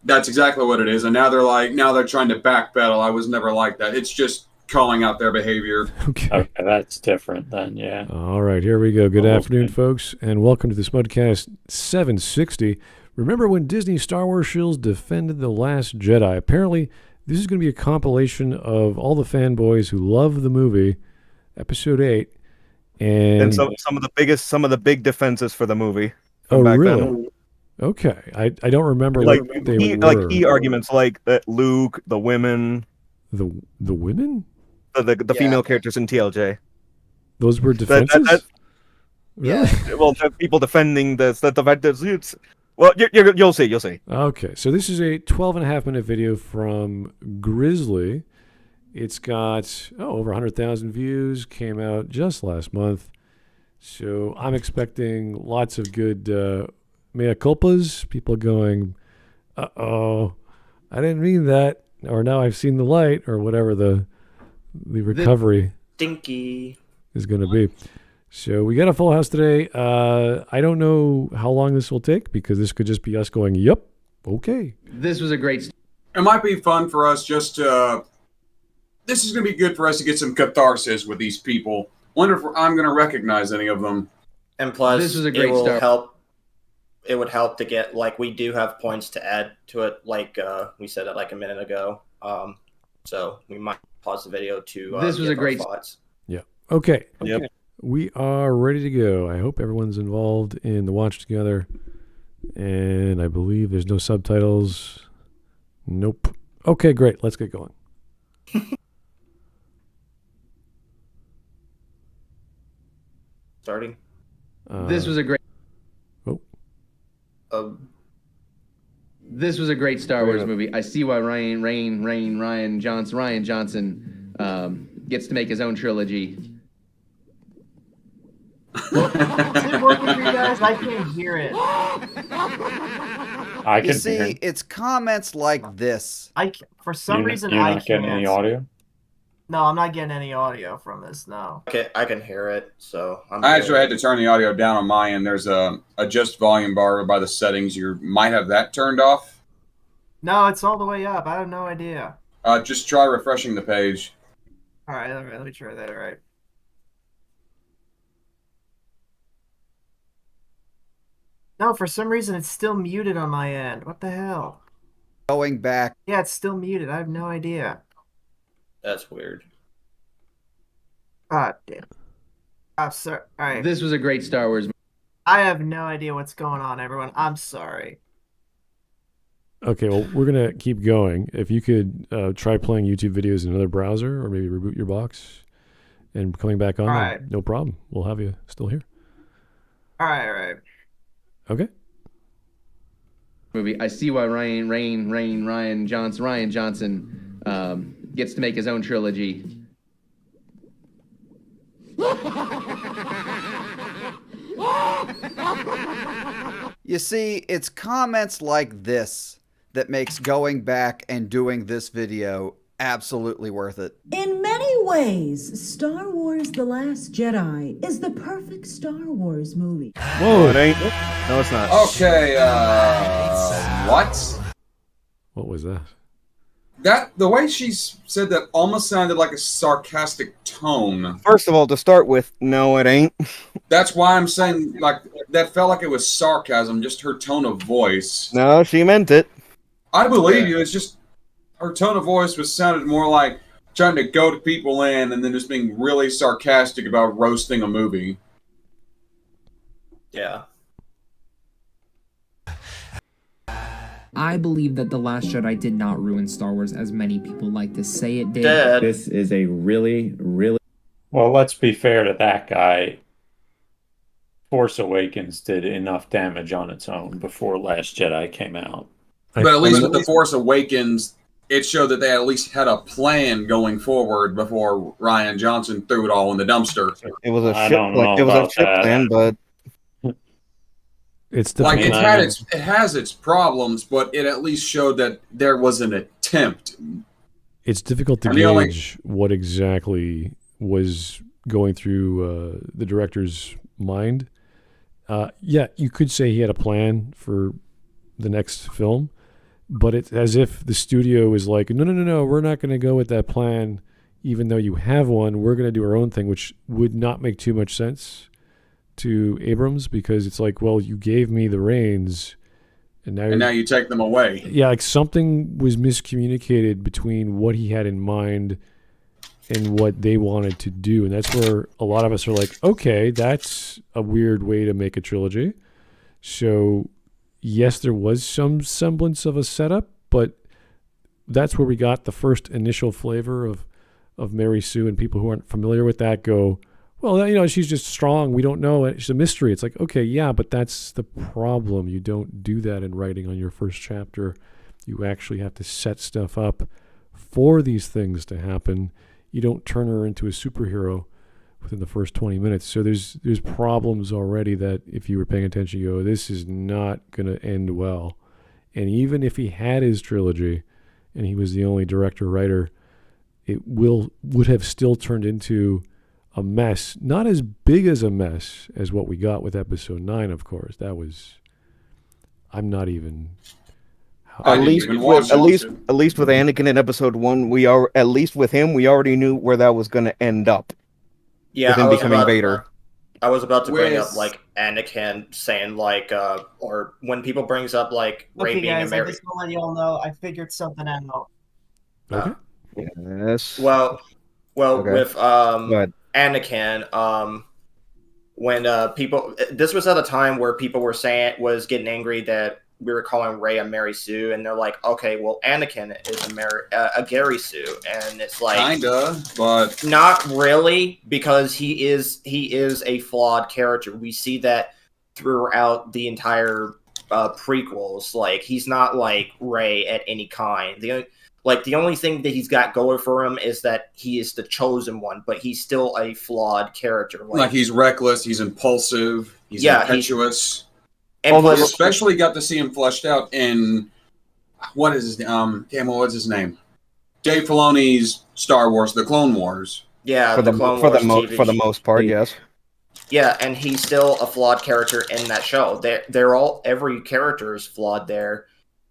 That's exactly what it is. And now they're trying to backpedal. I was never like that. It's just calling out their behavior. Okay, that's different then, yeah. All right, here we go. Good afternoon, folks, and welcome to the Smudcast 760. Remember when Disney Star Wars Shills defended The Last Jedi? Apparently, this is going to be a compilation of all the fanboys who love the movie, Episode 8. And some of the big defenses for the movie. Oh, back really? Then. Okay. I don't remember like what they key, were. Like key arguments like that Luke, the women. The women? The female characters in TLJ. Those were defenses? Really? Yeah. Well, people defending this. That the fact that it's... Well, you'll see. You'll see. Okay. So this is a 12.5-minute video from Grizzy. It's got over 100,000 views. Came out just last month. So I'm expecting lots of good mea culpas. People going, uh-oh, I didn't mean that. Or now I've seen the light, or whatever the recovery stinky is going to be. So we got a full house today. I don't know how long this will take, because this could just be us going, yep, okay. This was a great... It might be fun for us just to... This is going to be good for us to get some catharsis with these people. Wonder if I'm going to recognize any of them. And plus, this was a great start. It would help to get, like, we do have points to add to it, like we said it like a minute ago. So we might pause the video to this was a great thoughts. Yeah. Okay. Yep. We are ready to go. I hope everyone's involved in the watch together. And I believe there's no subtitles. Nope. Okay, great. Let's get going. Starting. This was a great... Oh. This was a great Star Wars movie. I see why Ryan Johnson gets to make his own trilogy. Is it working for you guys? I can't hear it. I can You see, it's comments like this. For some reason, you're I not can't. getting any audio? No, I'm not getting any audio from this, no. Okay, I can hear it, so I actually had to turn the audio down on my end. There's a adjust volume bar by the settings. You might have that turned off. No, it's all the way up. I have no idea. Just try refreshing the page. All right, let me try that. All right. No, for some reason it's still muted on my end. What the hell? Going back. Yeah, it's still muted. I have no idea. That's weird. God damn. I'm sorry. All right. This was a great Star Wars movie. I have no idea what's going on, everyone. I'm sorry. Okay, well, we're going to keep going. If you could try playing YouTube videos in another browser, or maybe reboot your box and coming back on, all right. No problem. We'll have you still here. All right. Okay. Movie. I see why Ryan Johnson gets to make his own trilogy. You see, it's comments like this that makes going back and doing this video absolutely worth it. In many ways, Star Wars The Last Jedi is the perfect Star Wars movie. Whoa, it ain't. No, it's not. Okay, what? What was that? The way she said that almost sounded like a sarcastic tone. First of all, to start with, no, it ain't. That's why I'm saying, like, that felt like it was sarcasm, just her tone of voice. No, she meant it. I believe you. It's just her tone of voice sounded more like trying to goad people in and then just being really sarcastic about roasting a movie. Yeah. I believe that The Last Jedi did not ruin Star Wars as many people like to say it did. This is a really... Well, let's be fair to that guy. Force Awakens did enough damage on its own before Last Jedi came out. But at least with The Force Awakens, it showed that they at least had a plan going forward before Ryan Johnson threw it all in the dumpster. It was a ship plan, but it's like it has its problems, but it at least showed that there was an attempt. It's difficult to gauge what exactly was going through the director's mind. Yeah, you could say he had a plan for the next film, but it's as if the studio is like, no, we're not going to go with that plan, even though you have one. We're going to do our own thing, which would not make too much sense to Abrams, because it's like, well, you gave me the reins, and now you take them away. Yeah, like something was miscommunicated between what he had in mind and what they wanted to do. And that's where a lot of us are like, okay, that's a weird way to make a trilogy. So yes, there was some semblance of a setup, but that's where we got the first initial flavor of Mary Sue, and people who aren't familiar with that go, well, she's just strong. We don't know. She's a mystery. It's like, okay, yeah, but that's the problem. You don't do that in writing on your first chapter. You actually have to set stuff up for these things to happen. You don't turn her into a superhero within the first 20 minutes. So there's problems already that if you were paying attention, you go, this is not going to end well. And even if he had his trilogy and he was the only director-writer, it would have still turned into a mess. Not as big as a mess as what we got with episode 9, of course. That was... I'm not even... At least with Anakin in episode 1, we already knew where that was going to end up. Yeah, with him becoming Vader. I was about to bring up like Anakin saying like, or when people brings up like Rey Okay, being guys, a I Mary. just want to let y'all know I figured something out. Okay. Yes. Well, Okay. with But Anakin, when people, this was at a time where people was getting angry that we were calling Rey a Mary Sue, and they're like, okay, well, Anakin is a Gary Sue, and it's like kinda, but not really, because he is a flawed character. We see that throughout the entire prequels. Like, he's not like Rey at any kind. The only thing that he's got going for him is that he is the chosen one, but he's still a flawed character. Like he's reckless, he's impulsive, he's impetuous. And we especially got to see him fleshed out in what's his name? Dave Filoni's Star Wars: The Clone Wars. Yeah, for the most part, yes. Yeah, and he's still a flawed character in that show. Every character is flawed there.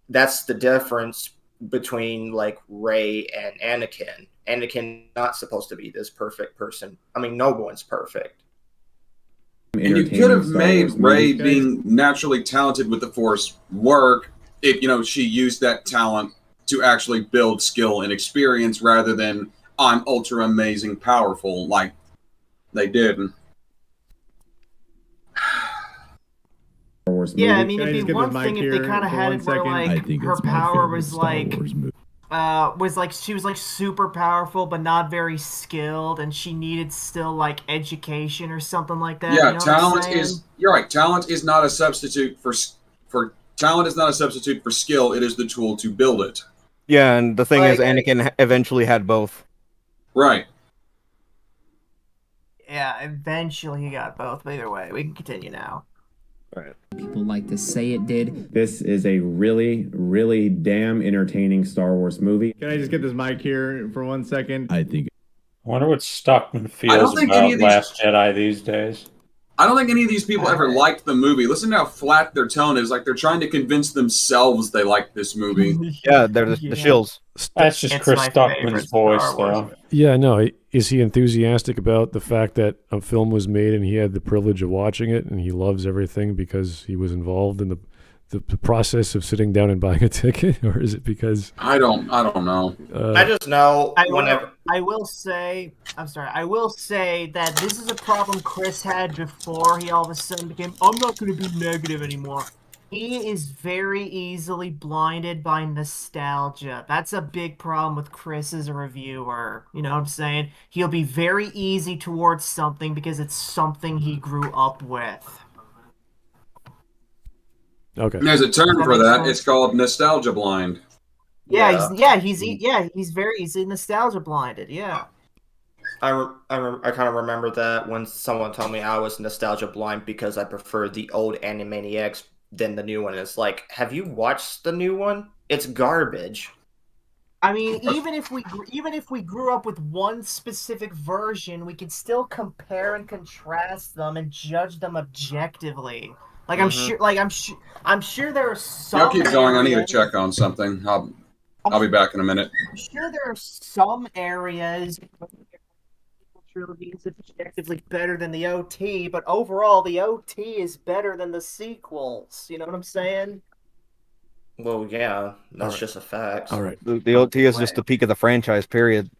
That's the difference between like Rey and Anakin. Anakin not supposed to be this perfect person. I mean, no one's perfect. And you could have made Rey being naturally talented with the Force work if, she used that talent to actually build skill and experience rather than I'm ultra amazing powerful like they did. Yeah, I mean, it'd be one thing if they kind of had it where like her power was like she was like super powerful but not very skilled, and she needed still like education or something like that. Yeah, you know talent is. You're right. Talent is not a substitute for talent is not a substitute for skill. It is the tool to build it. Yeah, and the thing is, Anakin eventually had both. Right. Yeah, eventually he got both. But either way, we can continue now. Right. People like to say it did. This is a really, really damn entertaining Star Wars movie. Can I just get this mic here for 1 second? I wonder what Stockman feels about Last Jedi these days. I don't think any of these people ever liked the movie. Listen to how flat their tone is. Like they're trying to convince themselves they like this movie. Yeah, they're the Shills. That's just Chris Stockman's voice, though. Yeah, no. Is he enthusiastic about the fact that a film was made and he had the privilege of watching it, and he loves everything because he was involved in the process of sitting down and buying a ticket, or is it because I don't know. I just know I will say that this is a problem Chris had before he all of a sudden became, I'm not going to be negative anymore. He is very easily blinded by nostalgia. That's a big problem with Chris as a reviewer. You know what I'm saying? He'll be very easy towards something because it's something he grew up with. Okay. And there's a term for that. It's called nostalgia blind. He's very easily nostalgia blinded. Yeah. I kind of remember that when someone told me I was nostalgia blind because I prefer the old Animaniacs than the new one. It's like, have you watched the new one? It's garbage. I mean, even if we grew up with one specific version, we can still compare and contrast them and judge them objectively. Like I'm sure, I'm sure there are some. Y'all keep going. I need to areas- check on something. I'll be back in a minute. I'm sure there are some areas trilogy is objectively better than the OT, but overall the OT is better than the sequels. You know what I'm saying? Well, yeah, that's just a fact. All right. The OT is just the peak of the franchise, period.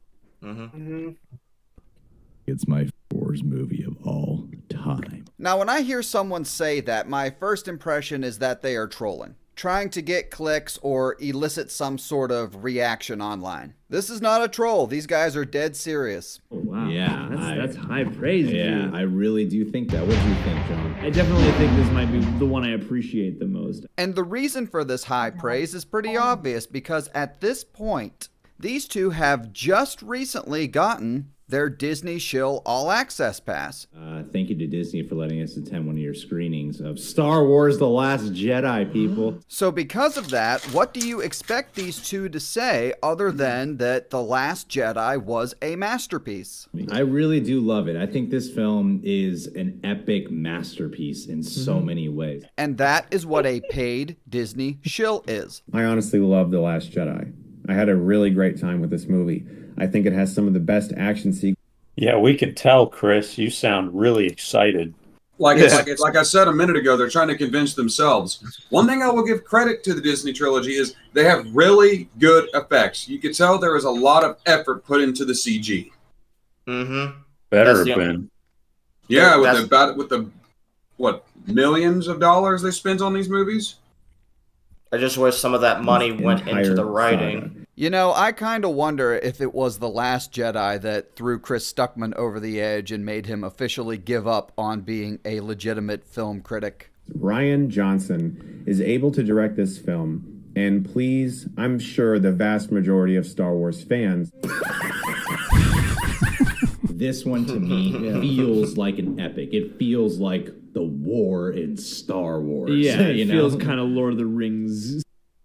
It's my Wars movie of all time. Now, when I hear someone say that, my first impression is that they are trolling, trying to get clicks or elicit some sort of reaction online. This is not a troll. These guys are dead serious. Oh, wow. Yeah, That's high praise. Yeah, dude. I really do think that. What do you think, John? I definitely think this might be the one I appreciate the most. And the reason for this high praise is pretty obvious because at this point, these two have just recently gotten their Disney Shill All Access Pass. Thank you to Disney for letting us attend one of your screenings of Star Wars The Last Jedi, people. So because of that, what do you expect these two to say other than that The Last Jedi was a masterpiece? I really do love it. I think this film is an epic masterpiece in so many ways. And that is what a paid Disney shill is. I honestly love The Last Jedi. I had a really great time with this movie. I think it has some of the best action sequences. Yeah, we can tell, Chris. You sound really excited. Like I said a minute ago, they're trying to convince themselves. One thing I will give credit to the Disney trilogy is they have really good effects. You can tell there is a lot of effort put into the CG. Better have been. Yeah, with the what, millions of dollars they spent on these movies? I just wish some of that money went into the writing. You know, I kind of wonder if it was The Last Jedi that threw Chris Stuckman over the edge and made him officially give up on being a legitimate film critic. Rian Johnson is able to direct this film, and please, I'm sure the vast majority of Star Wars fans. This one to me feels like an epic. It feels like the war in Star Wars. Yeah, it feels kind of Lord of the Rings.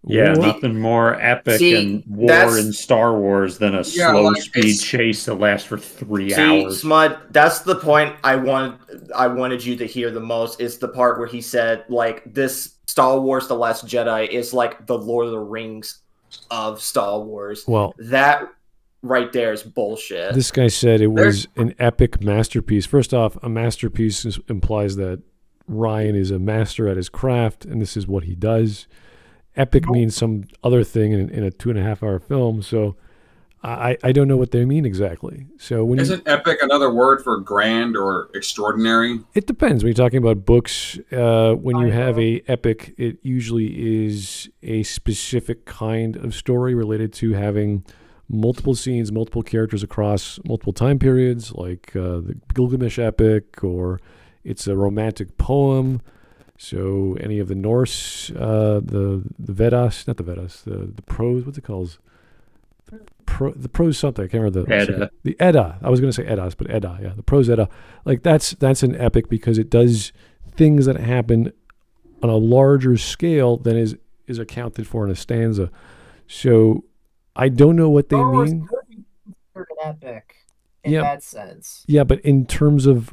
Yeah, nothing more epic and war in Star Wars than a slow speed chase that lasts for 3 hours. Smud, that's the point I wanted you to hear the most, is the part where he said, like, this Star Wars The Last Jedi is like the Lord of the Rings of Star Wars. Well, that right there is bullshit. This guy said it was an epic masterpiece. First off, a masterpiece implies that Ryan is a master at his craft, and this is what he does. Epic means some other thing in a 2.5 hour film, so I don't know what they mean exactly. So when Isn't epic another word for grand or extraordinary? It depends. When you're talking about books, when you have a epic, it usually is a specific kind of story related to having multiple scenes, multiple characters across multiple time periods, like the Gilgamesh epic, or it's a romantic poem. So any of the Norse, the Vedas, not the Vedas, the prose, what's it called? The prose something, I can't remember Edda. The Edda. I was going to say Eddas, but Edda, yeah, the prose Edda. Like that's an epic because it does things that happen on a larger scale than is accounted for in a stanza. So I don't know what they mean. An epic in that sense. Yeah, but in terms of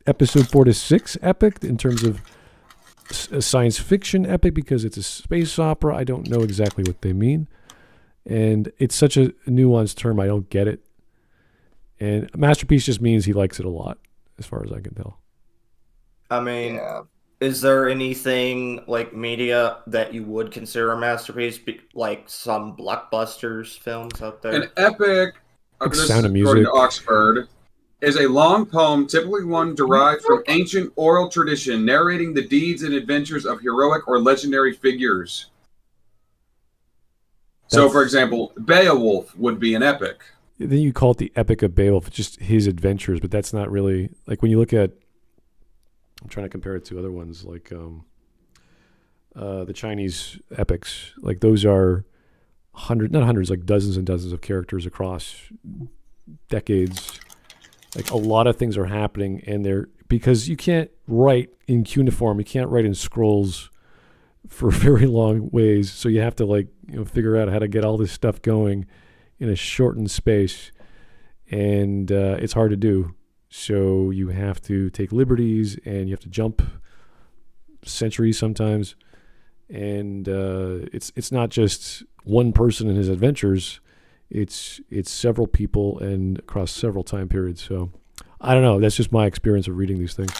episode 4 to 6 epic, in terms of a science fiction epic because it's a space opera, I don't know exactly what they mean. And it's such a nuanced term, I don't get it. And masterpiece just means he likes it a lot, as far as I can tell. I mean, is there anything like media that you would consider a masterpiece, like some blockbusters films out there? An epic, Sound of according Music. to Oxford, is a long poem, typically one derived from ancient oral tradition, narrating the deeds and adventures of heroic or legendary figures. So, for example, Beowulf would be an epic. Then you call it the Epic of Beowulf, just his adventures, but that's not really, like when you look at, I'm trying to compare it to other ones, like the Chinese epics, like those are not hundreds, like dozens and dozens of characters across decades. Like a lot of things are happening, and they're, because you can't write in cuneiform, you can't write in scrolls for very long ways, so you have to figure out how to get all this stuff going in a shortened space, and it's hard to do. So you have to take liberties, and you have to jump centuries sometimes. And it's not just one person and his adventures. It's several people and across several time periods. So I don't know. That's just my experience of reading these things.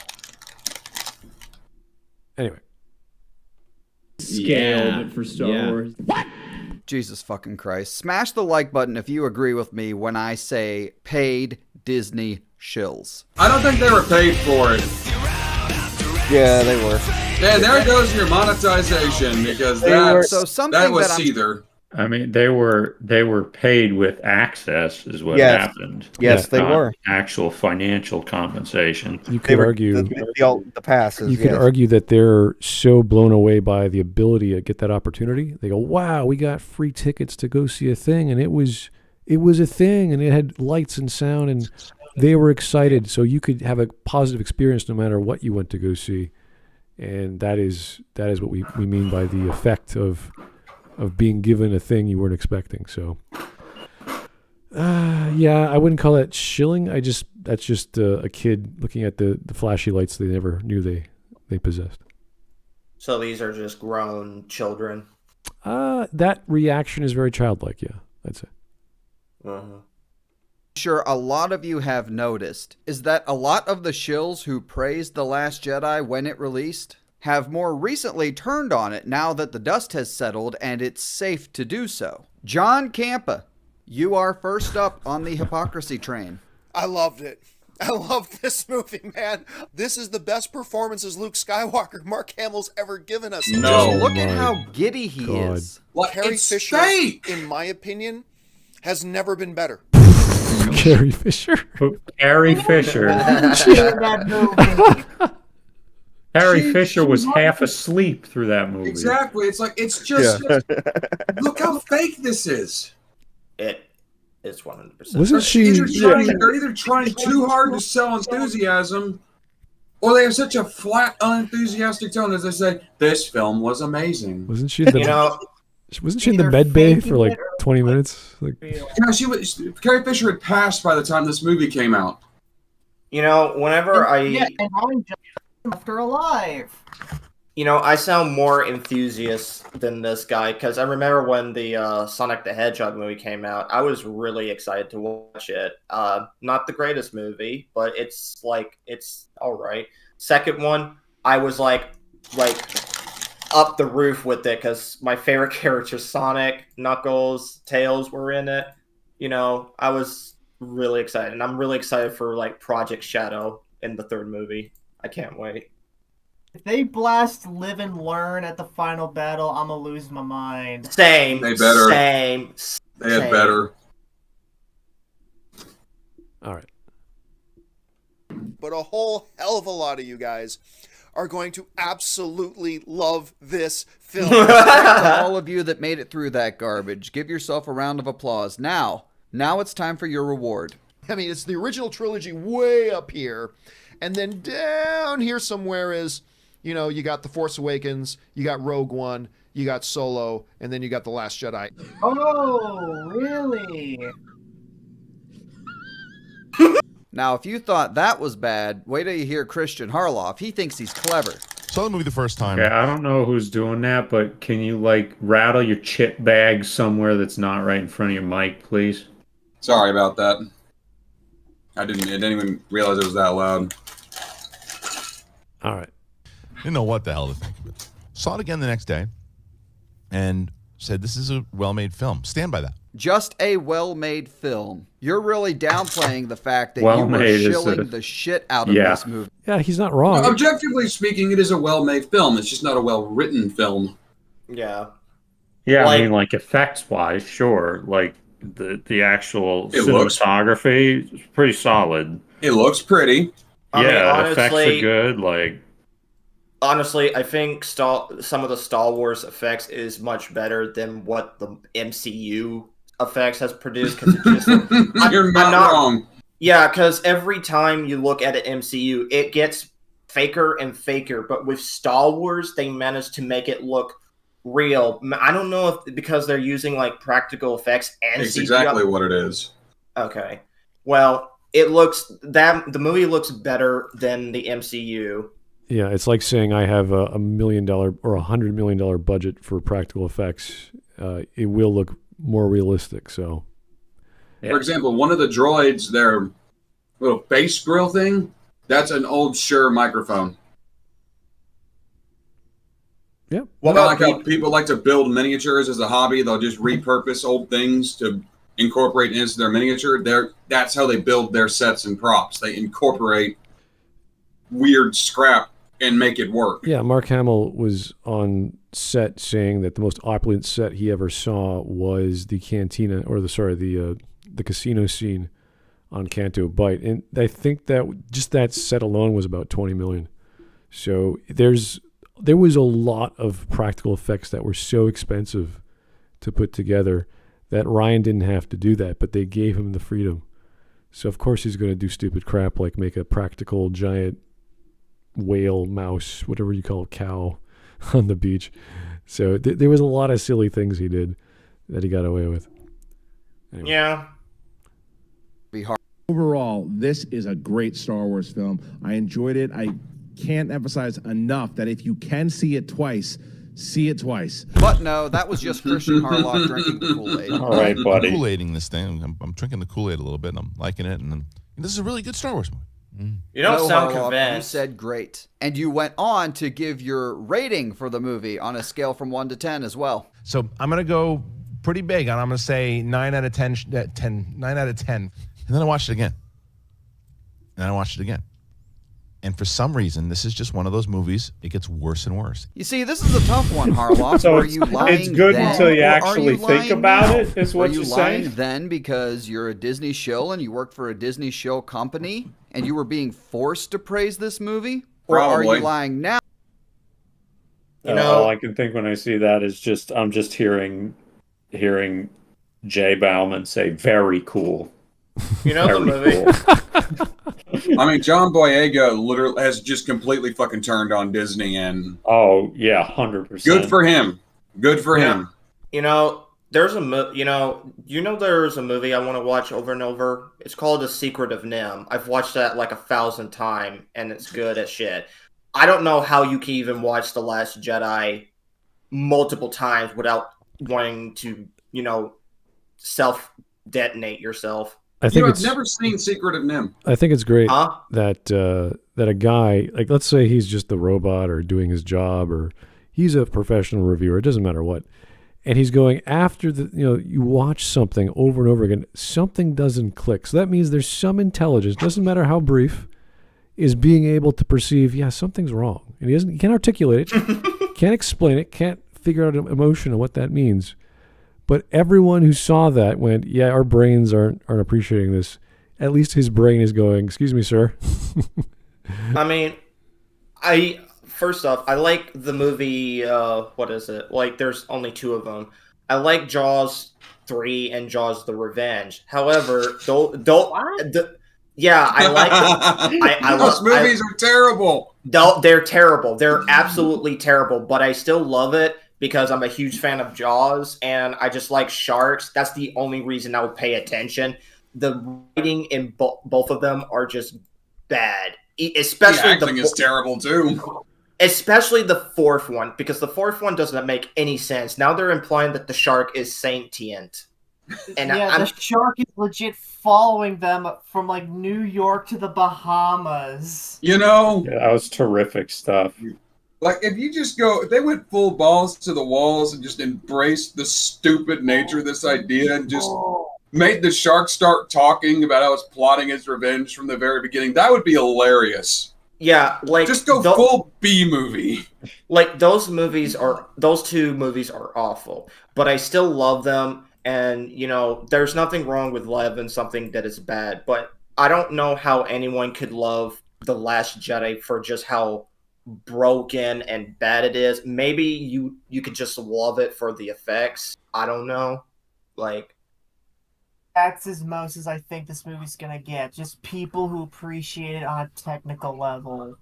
Anyway. Scale for Star Wars. What? Jesus fucking Christ. Smash the like button if you agree with me when I say paid Disney shills. I don't think they were paid for it. Yeah, they were. And there goes your monetization, because that was Seether. I mean, they were paid with access, is what happened. Yes, they were. Actual financial compensation. You could argue the passes. You could argue that they're so blown away by the ability to get that opportunity. They go, "Wow, we got free tickets to go see a thing, and it was a thing, and it had lights and sound, and they were excited. So you could have a positive experience no matter what you went to go see." And that is what we mean by the effect of being given a thing you weren't expecting. So, I wouldn't call that shilling. That's just a kid looking at the flashy lights they never knew they possessed. So these are just grown children. That reaction is very childlike. Yeah, I'd say. Sure, a lot of you have noticed is that a lot of the shills who praised The Last Jedi when it released have more recently turned on it now that the dust has settled and it's safe to do so. John Campa, you are first up on the hypocrisy train. I loved it. I love this movie, man. This is the best performance as Luke Skywalker Mark Hamill's ever given us. No, look at how giddy he is. Carrie Fisher, in my opinion, has never been better. Carrie Fisher. Carrie Fisher. Carrie Fisher was half asleep through that movie. Exactly. It's just look how fake this is. It's 100%. Wasn't she? They're either trying too hard to sell enthusiasm, or they have such a flat, unenthusiastic tone as they say, "This film was amazing." Wasn't she? Wasn't she in the med bay for like 20 minutes? Carrie Fisher had passed by the time this movie came out. Whenever and Ryan Johnson left her alive. I sound more enthusiast than this guy, because I remember when the Sonic the Hedgehog movie came out, I was really excited to watch it. Not the greatest movie, but it's all right. Second one, I was like up the roof with it, because my favorite characters, Sonic, Knuckles, Tails, were in it. I was really excited, and I'm really excited for Project Shadow in the third movie. I can't wait. If they blast Live and Learn at the final battle, I'm gonna lose my mind. Same. They better. Same. They had better. All right. But a whole hell of a lot of you guys are going to absolutely love this film. To all of you that made it through that garbage, give yourself a round of applause. Now it's time for your reward. I mean, it's the original trilogy way up here, and then down here somewhere is, you got The Force Awakens, you got Rogue One, you got Solo, and then you got The Last Jedi. Oh, really? Now, if you thought that was bad, wait till you hear Christian Harloff. He thinks he's clever. Saw the movie the first time. Yeah, I don't know who's doing that, but can you rattle your chip bag somewhere that's not right in front of your mic, please? Sorry about that. I didn't even realize it was that loud. All right. Didn't know what the hell to think of it. Saw it again the next day and said, this is a well-made film. Stand by that. Just a well-made film. You're really downplaying the fact that you were shilling the shit out of this movie. Yeah, he's not wrong. Objectively speaking, it is a well-made film. It's just not a well-written film. Yeah. Yeah, I mean, effects-wise, sure. The actual cinematography is pretty solid. It looks pretty. Honestly, effects are good. Honestly, I think some of the Star Wars effects is much better than what the MCU effects has produced. You're not wrong. Yeah, because every time you look at an MCU, it gets faker and faker. But with Star Wars, they managed to make it look real. I don't know if because they're using practical effects and it's CGI. Exactly what it is. Okay. Well, the movie looks better than the MCU. Yeah, it's like saying I have a $1 million or $100 million budget for practical effects. It will look more realistic. So, for example, one of the droids, their little face grill thing, that's an old Shure microphone. Yeah. Well, like how people like to build miniatures as a hobby, they'll just repurpose old things to incorporate into their miniature. That's how they build their sets and props. They incorporate weird scrap and make it work. Yeah, Mark Hamill was on set saying that the most opulent set he ever saw was the cantina, or the casino scene on Canto Bight, and I think that just that set alone was about $20 million. So there was a lot of practical effects that were so expensive to put together that Ryan didn't have to do that, but they gave him the freedom. So of course he's going to do stupid crap like make a practical giant whale, mouse, whatever you call it, cow on the beach. So there was a lot of silly things he did that he got away with. Anyway. Yeah. Overall, this is a great Star Wars film. I enjoyed it. I can't emphasize enough that if you can see it twice, see it twice. But no, that was just Christian Harloff drinking the Kool-Aid. All right, buddy. Kool-Aiding this thing. I'm drinking the Kool-Aid a little bit, and I'm liking it. And this is a really good Star Wars movie. You don't sound Harloff, convinced. You said great. And you went on to give your rating for the movie on a scale from 1 to 10 as well. So I'm going to go pretty big, and I'm going to say 9 out of 10, 9 out of 10. And then I watched it again. And then I watched it again. And for some reason, this is just one of those movies. It gets worse and worse. You see, this is a tough one, Harloff. So Are you lying it's good then, until you or are actually you think lying about now? it, is what Are you you're lying saying? then because you're a Disney shill and you work for a Disney shill company and you were being forced to praise this movie? Or are Probably. you lying now? You know, all I can think when I see that is I'm just hearing Jay Bauman say very cool. You know the movie. Cool. I mean, John Boyega literally has just completely fucking turned on Disney, and oh yeah, 100%. good for him. Good for him. You know, there's a there's a movie I want to watch over and over. It's called The Secret of Nim. I've watched that like 1,000 times, and it's good as shit. I don't know how you can even watch The Last Jedi multiple times without wanting to, self-detonate yourself. I think I've never seen Secret of Nim. I think it's great Huh? that a guy, like, let's say he's just the robot or doing his job, or he's a professional reviewer, it doesn't matter what, and he's going after you watch something over and over again, something doesn't click. So that means there's some intelligence, doesn't matter how brief, is being able to perceive, something's wrong. And he can't articulate it, can't explain it, can't figure out an emotion of what that means. But everyone who saw that went, our brains aren't appreciating this. At least his brain is going, excuse me, sir. I mean, first off, I like the movie, what is it? Like, there's only 2 of them. I like Jaws 3 and Jaws the Revenge. However, I like those movies are terrible. They're terrible. They're absolutely terrible, but I still love it because I'm a huge fan of Jaws and I just like sharks. That's the only reason I would pay attention. The writing in both of them are just bad. Especially the acting is terrible too. Especially the 4th one, because the 4th one doesn't make any sense. Now they're implying that the shark is sentient. And the shark is legit following them from like New York to the Bahamas. Yeah, that was terrific stuff. Like, if you just if they went full balls to the walls and just embraced the stupid nature of this idea and just made the shark start talking about how it's plotting its revenge from the very beginning, that would be hilarious. Yeah, like, just go full B movie. Like, those 2 movies are awful, but I still love them. And, there's nothing wrong with loving something that is bad, but I don't know how anyone could love The Last Jedi for just how broken and bad it is. Maybe you could just love it for the effects. I don't know. Like, that's as most as I think this movie's gonna get. Just people who appreciate it on a technical level.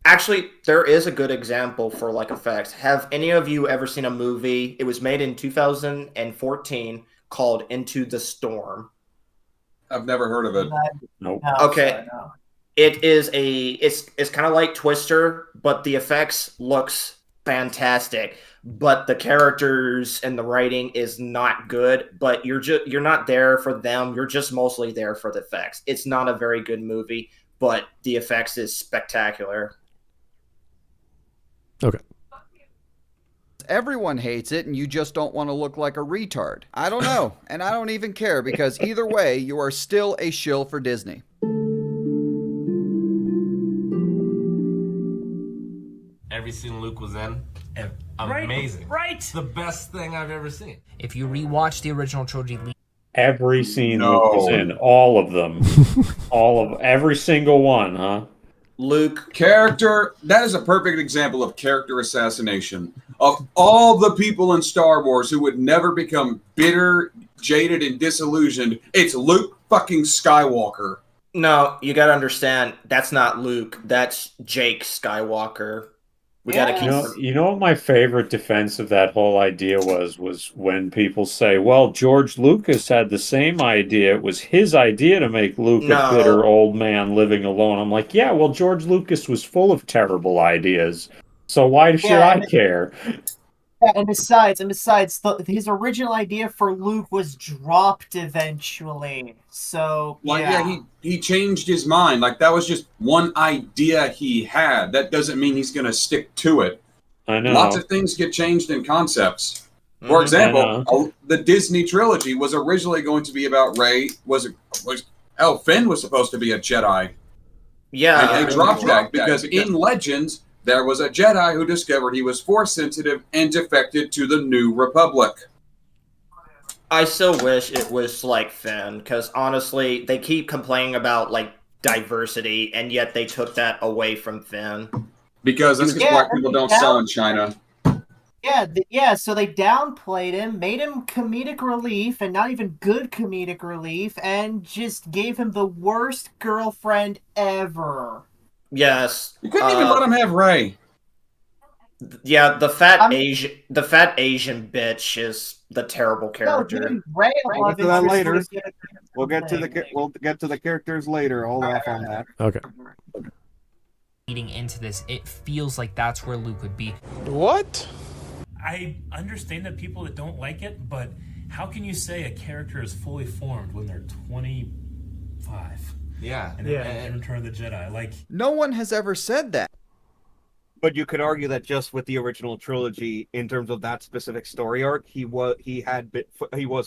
Actually, there is a good example for like effects. Have any of you ever seen a movie? It was made in 2014 called Into the Storm. I've never heard of it. Nope. Okay. it's kind of like Twister, but the effects looks fantastic, but the characters and the writing is not good. But you're not there for them. You're just mostly there for the effects. It's not a very good movie, but the effects is spectacular. Okay. Everyone hates it, and you just don't want to look like a retard. I don't know, and I don't even care, because either way, you are still a shill for Disney. Every scene Luke was in, amazing. Right. The best thing I've ever seen. If you rewatch the original trilogy, Every scene Luke was in, all of them, every single one, huh? Luke character, that is a perfect example of character assassination. Of all the people in Star Wars who would never become bitter, jaded, and disillusioned, it's Luke fucking Skywalker. No, you gotta understand, that's not Luke. That's Jake Skywalker. We gotta keep. You know what my favorite defense of that whole idea was when people say, "Well, George Lucas had the same idea. It was his idea to make Luke a bitter old man living alone." I'm like, yeah, well, George Lucas was full of terrible ideas, so why should I care? Yeah, and besides, his original idea for Luke was dropped eventually. So he changed his mind. Like, that was just one idea he had. That doesn't mean he's going to stick to it. I know. Lots of things get changed in concepts. For example, the Disney trilogy was originally going to be about Rey. Finn was supposed to be a Jedi. Yeah, and they dropped that because in Legends, there was a Jedi who discovered he was Force sensitive and defected to the New Republic. I still wish it was like Finn, because honestly, they keep complaining about like diversity, and yet they took that away from Finn. Because that's because black people don't sell in China. Yeah, so they downplayed him, made him comedic relief, and not even good comedic relief, and just gave him the worst girlfriend ever. Yes. You couldn't even let him have Rey. Yeah, the fat Asian bitch is the terrible character. No, dude, Rey, we'll get to that later. We'll get to the characters later. Hold off on that. Okay. leading into this, it feels like that's where Luke would be. What? I understand that people that don't like it, but how can you say a character is fully formed when they're 25? Yeah. In Return of the Jedi, like, no one has ever said that. But you could argue that just with the original trilogy, in terms of that specific story arc, he was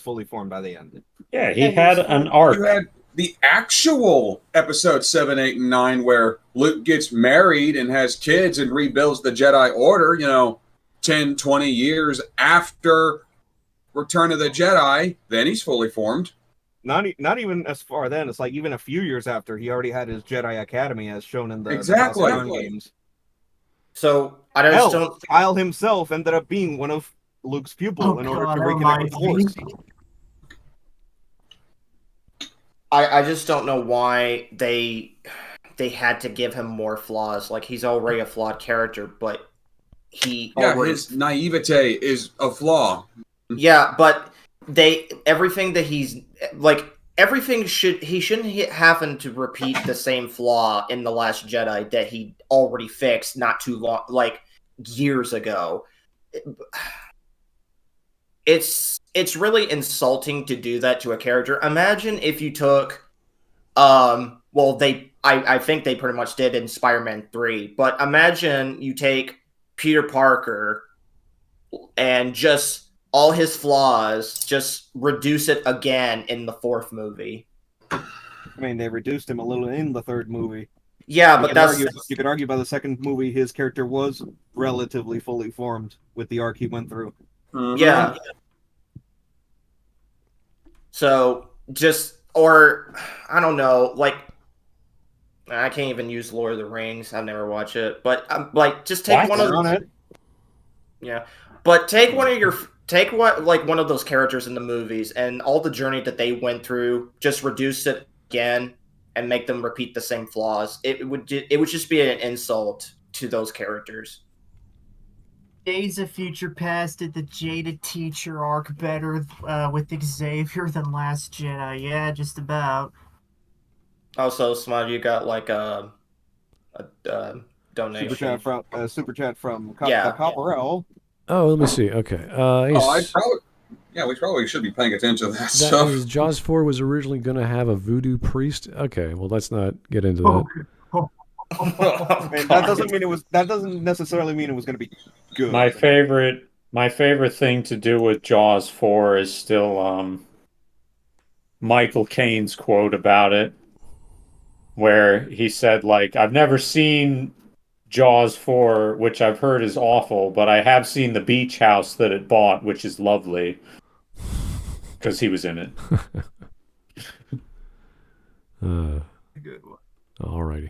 fully formed by the end. Yeah, he had an arc. You had the actual episode 7, 8, and 9 where Luke gets married and has kids and rebuilds the Jedi Order, 10, 20 years after Return of the Jedi. Then he's fully formed. Not even as far then. It's like even a few years after, he already had his Jedi Academy as shown in the exactly games. So I don't. Kyle himself ended up being one of Luke's pupils in order to reconnect with the Force. I just don't know why they had to give him more flaws. Like, he's already a flawed character, but his naivete is a flaw. Yeah, but everything that he's like. Everything he shouldn't happen to repeat the same flaw in The Last Jedi that he already fixed not too long, like years ago. It's really insulting to do that to a character. Imagine if you took, I think they pretty much did in Spider-Man 3, but imagine you take Peter Parker and just all his flaws, just reduce it again in the fourth movie. I mean, they reduced him a little in the third movie. Yeah, but you could argue by the second movie, his character was relatively fully formed with the arc he went through. Mm-hmm. Yeah. So, I don't know, like, I can't even use Lord of the Rings. I've never watched it, but just take one of it. Yeah, but take one of those characters in the movies and all the journey that they went through, just reduce it again and make them repeat the same flaws. It would just be an insult to those characters. Days of Future Past did the Jada teacher arc better with Xavier than Last Jedi. Yeah, just about. Also, Smud, you got like a donation. Super chat from Yeah. Copperell. Oh, let me see. Okay. We probably should be paying attention to that That stuff. is, Jaws 4 was originally going to have a voodoo priest. Okay, well, let's not get into that. And that doesn't necessarily mean it was going to be good. My favorite thing to do with Jaws 4 is still Michael Caine's quote about it, where he said, like, I've never seen Jaws 4, which I've heard is awful, but I have seen the beach house that it bought, which is lovely, because he was in it. Good one. Alrighty.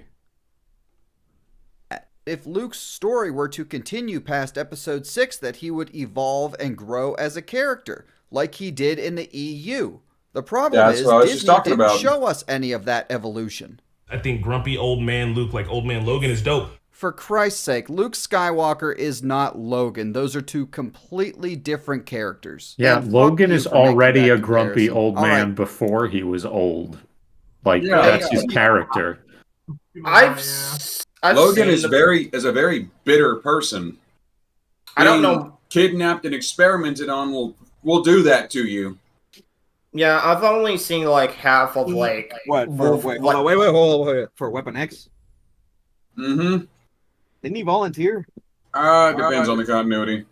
If Luke's story were to continue past episode 6, that he would evolve and grow as a character, like he did in the EU. The problem is Disney didn't show us any of that evolution. I think grumpy old man Luke, like old man Logan, is dope. For Christ's sake, Luke Skywalker is not Logan. Those are two completely different characters. Yeah, And Logan fuck is you for making already that a grumpy comparison. old All man right. before he was old. Like, that's his character. Logan is a very bitter person. I don't Being know. Kidnapped and experimented on will do that to you. Yeah, I've only seen like half of like What? Wolf- Wait, like- hold on. For Weapon X? Mm-hmm. Didn't he volunteer? It depends on the continuity.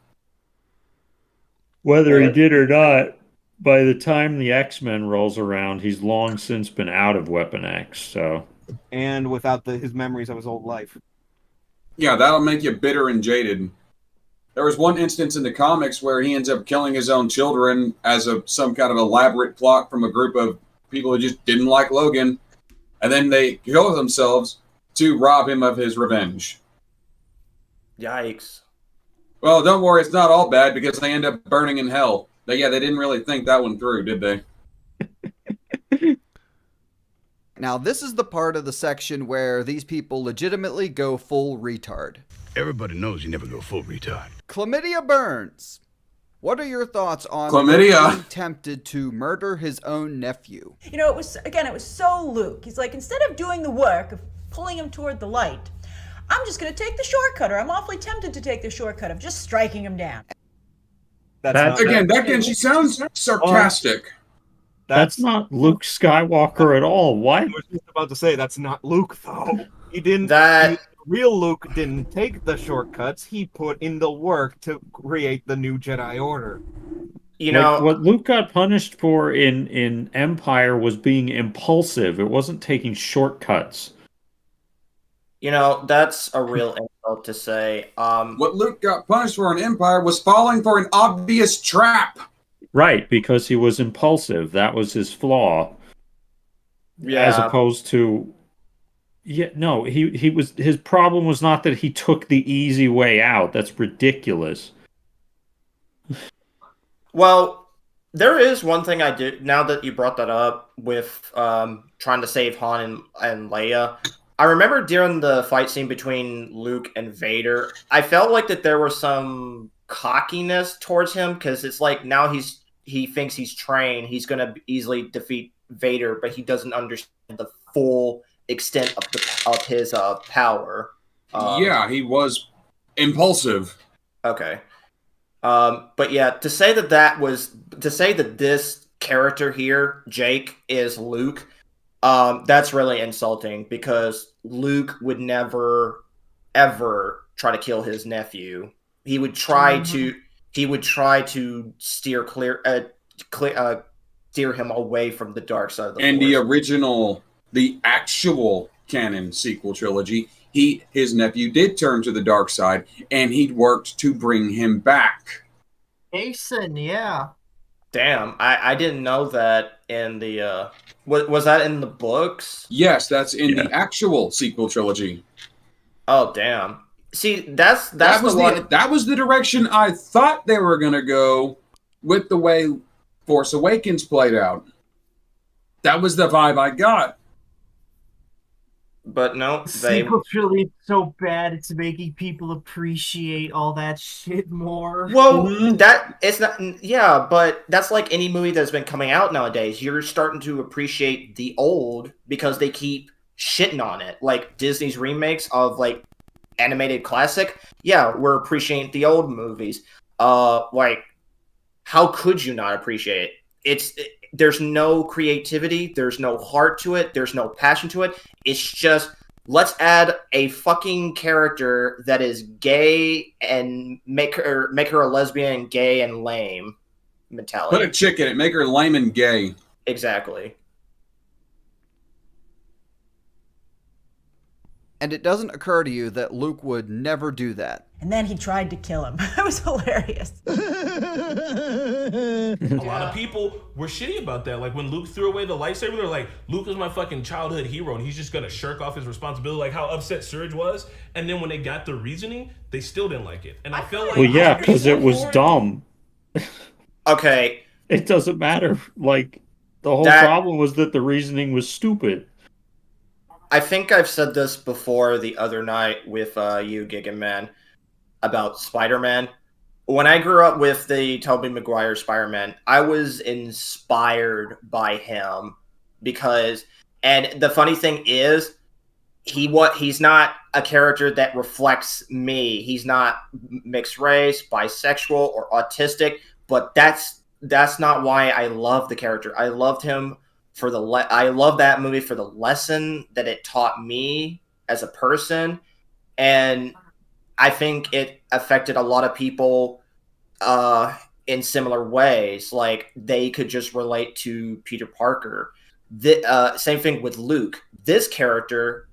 Whether he did or not, by the time the X-Men rolls around, he's long since been out of Weapon X, so... And without his memories of his old life. Yeah, that'll make you bitter and jaded. There was one instance in the comics where he ends up killing his own children as some kind of elaborate plot from a group of people who just didn't like Logan, and then they kill themselves to rob him of his revenge. Yikes. Well, don't worry, it's not all bad because they end up burning in hell. They didn't really think that one through, did they? Now, this is the part of the section where these people legitimately go full retard. Everybody knows you never go full retard. Chlamydia Burns. What are your thoughts on Chlamydia being tempted to murder his own nephew? You know, it was so Luke. He's like, instead of doing the work of pulling him toward the light, I'm just going to take the shortcut, or I'm awfully tempted to take the shortcut of just striking him down. She sounds sarcastic. That's not Luke Skywalker at all. What? I was just about to say, that's not Luke, though. He didn't... Real Luke didn't take the shortcuts. He put in the work to create the new Jedi Order. You know, what Luke got punished for in Empire was being impulsive. It wasn't taking shortcuts. You know, that's a real insult to say. What Luke got punished for in Empire was falling for an obvious trap. Right, because he was impulsive. That was his flaw. Yeah. As opposed to... Yeah, no, he was... His problem was not that he took the easy way out. That's ridiculous. Well, there is one thing I did, now that you brought that up, with trying to save Han and Leia. I remember during the fight scene between Luke and Vader, I felt like that there was some cockiness towards him, because it's like now he thinks he's trained, he's going to easily defeat Vader, but he doesn't understand the full extent of his power. He was impulsive. Okay. But yeah, to say that this character here, Jake, is Luke, that's really insulting, because Luke would never ever try to kill his nephew. He would try to steer him away from the dark side of the Force. The actual canon sequel trilogy, his nephew did turn to the dark side, and he worked to bring him back. Jason, yeah. Damn, I didn't know that in the was that in the books? Yes, that's in the actual sequel trilogy. Oh damn. See, that was the direction I thought they were gonna go with the way Force Awakens played out. That was the vibe I got. But no, The they sequel trilogy is so bad it's making people appreciate all that shit more. well that it's not but that's like any movie that's been coming out nowadays. You're starting to appreciate the old because they keep shitting on it. Like Disney's remakes of like animated classic. Yeah, we're appreciating the old movies. Like how could you not appreciate it? There's no creativity, there's no heart to it, there's no passion to it. It's just let's add a fucking character that is gay and make her a lesbian, gay and lame mentality. Put a chick in it, make her lame and gay. Exactly. And it doesn't occur to you that Luke would never do that. And then he tried to kill him. It was hilarious. A lot of people were shitty about that. Like when Luke threw away the lightsaber, they're like, Luke is my fucking childhood hero and he's just gonna shirk off his responsibility, like how upset Surge was. And then when they got the reasoning, they still didn't like it. And I feel like... Well, yeah, because it was dumb. Okay. It doesn't matter. Like, the whole problem was that the reasoning was stupid. I think I've said this before the other night with you, Gigan Man, about Spider-Man. When I grew up with the Tobey Maguire Spider-Man, I was inspired by him because, and the funny thing is, he's not a character that reflects me. He's not mixed race, bisexual, or autistic, but that's not why I love the character. I loved him for I love that movie for the lesson that it taught me as a person, and I think it affected a lot of people in similar ways. Like they could just relate to Peter Parker. Same thing with Luke. This character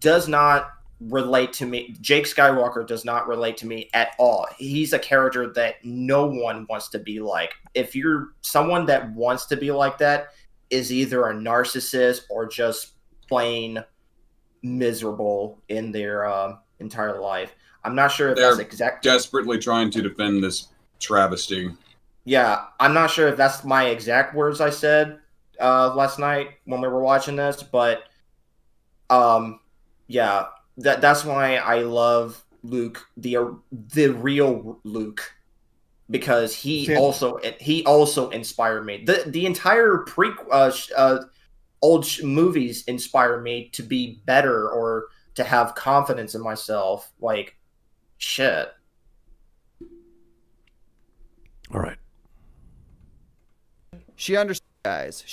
does not relate to me. Jake Skywalker does not relate to me at all. He's a character that no one wants to be like. If you're someone that wants to be like that, is either a narcissist or just plain miserable in their entire life. I'm not sure if that's exact. Desperately trying to defend this travesty. Yeah, I'm not sure if that's my exact words I said last night when we were watching this, but yeah, that's why I love Luke, the real Luke. Because he also inspired me. The entire old movies inspire me to be better or to have confidence in myself. Like, shit. All right. She understands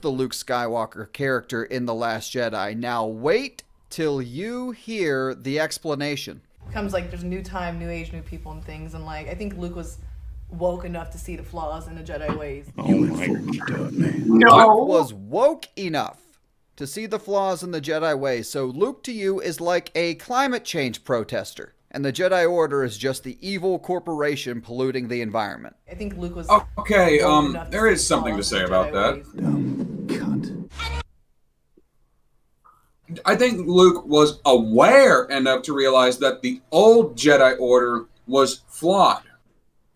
the Luke Skywalker character in The Last Jedi. Now wait till you hear the explanation. Comes like there's a new time, new age, new people and things, and like I think Luke was woke enough to see the flaws in the Jedi ways. Luke was woke enough to see the flaws in the Jedi ways. So Luke to you is like a climate change protester, and the Jedi Order is just the evil corporation polluting the environment. I think Luke was okay. There is something to say about that. I think Luke was aware enough to realize that the old Jedi Order was flawed.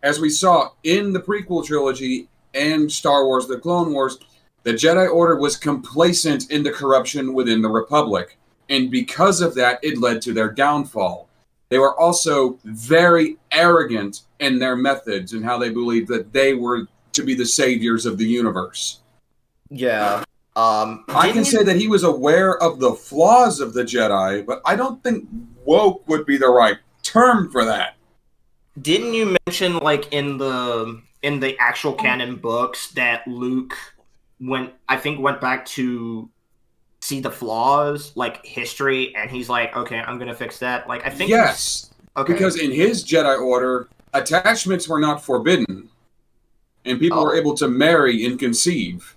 As we saw in the prequel trilogy and Star Wars The Clone Wars, the Jedi Order was complacent in the corruption within the Republic. And because of that, it led to their downfall. They were also very arrogant in their methods and how they believed that they were to be the saviors of the universe. Yeah. I can say that he was aware of the flaws of the Jedi, but I don't think woke would be the right term for that. Didn't you mention, like, in the actual canon books that Luke went back to see the flaws, like history, and he's like, okay, I'm gonna fix that. Like, I think yes, okay, because in his Jedi Order, attachments were not forbidden, and people were able to marry and conceive.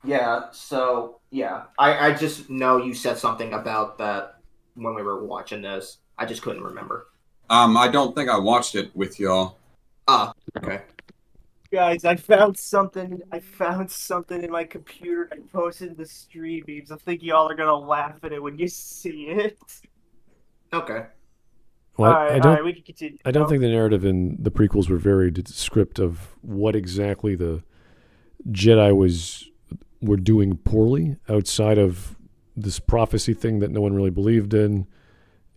Yeah, so, yeah. I just know you said something about that when we were watching this. I just couldn't remember. I don't think I watched it with y'all. Okay. Guys, I found something in my computer. I posted in the stream beams. I think y'all are gonna laugh at it when you see it. Okay. Well, all right, we can continue. I don't think the narrative in the prequels were very descriptive of what exactly the Jedi were doing poorly outside of this prophecy thing that no one really believed in,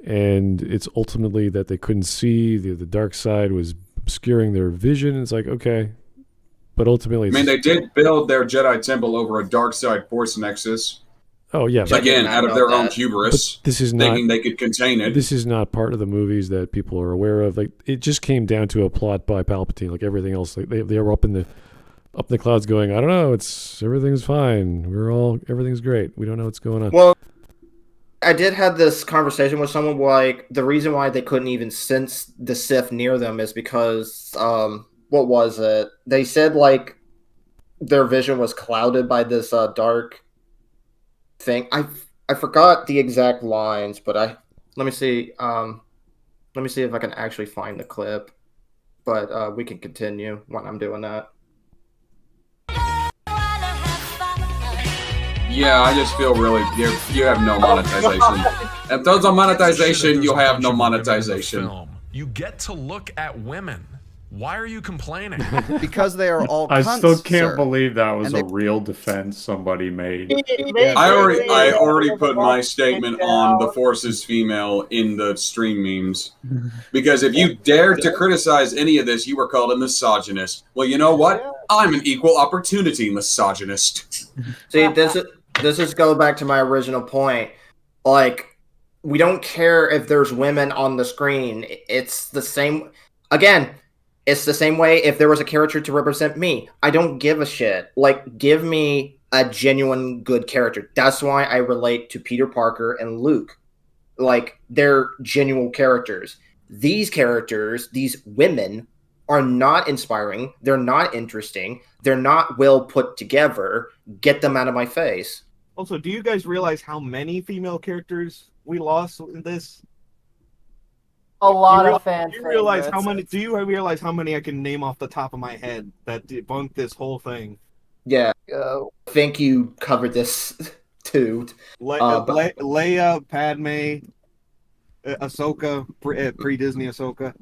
and it's ultimately that they couldn't see, the dark side was obscuring their vision. It's like, okay, but ultimately, they did build their Jedi temple over a dark side force nexus. Oh yeah, but again, out of their own hubris, but this is thinking not, they could contain it. This is not part of the movies that people are aware of. Like, it just came down to a plot by Palpatine. Like everything else, like they were up in the clouds, going, I don't know, everything's fine. Everything's great. We don't know what's going on. Well, I did have this conversation with someone. Like, the reason why they couldn't even sense the Sith near them is because what was it? They said like their vision was clouded by this dark thing. I forgot the exact lines, but let me see if I can actually find the clip. But we can continue when I'm doing that. Yeah, I just feel really you have no monetization. If those are monetization, you have no monetization. You get to look at women. Why are you complaining? Because they are all I cunts, still can't sir. believe that was a real defense somebody made. I already put my statement on the Force is female in the stream memes. Because if you dared to criticize any of this, you were called a misogynist. Well, you know what? I'm an equal opportunity misogynist. See, this is go back to my original point. Like, we don't care if there's women on the screen. It's the same. Again, it's the same way if there was a character to represent me. I don't give a shit. Like, give me a genuine good character. That's why I relate to Peter Parker and Luke. Like, they're genuine characters. These characters, these women, are not inspiring. They're not interesting. They're not well put together. Get them out of my face. Also, do you guys realize how many female characters we lost in this? A lot of fan Do you realize how many I can name off the top of my head that debunked this whole thing? Yeah. I think you covered this too. Leia, Padme, Ahsoka, pre-Disney Ahsoka.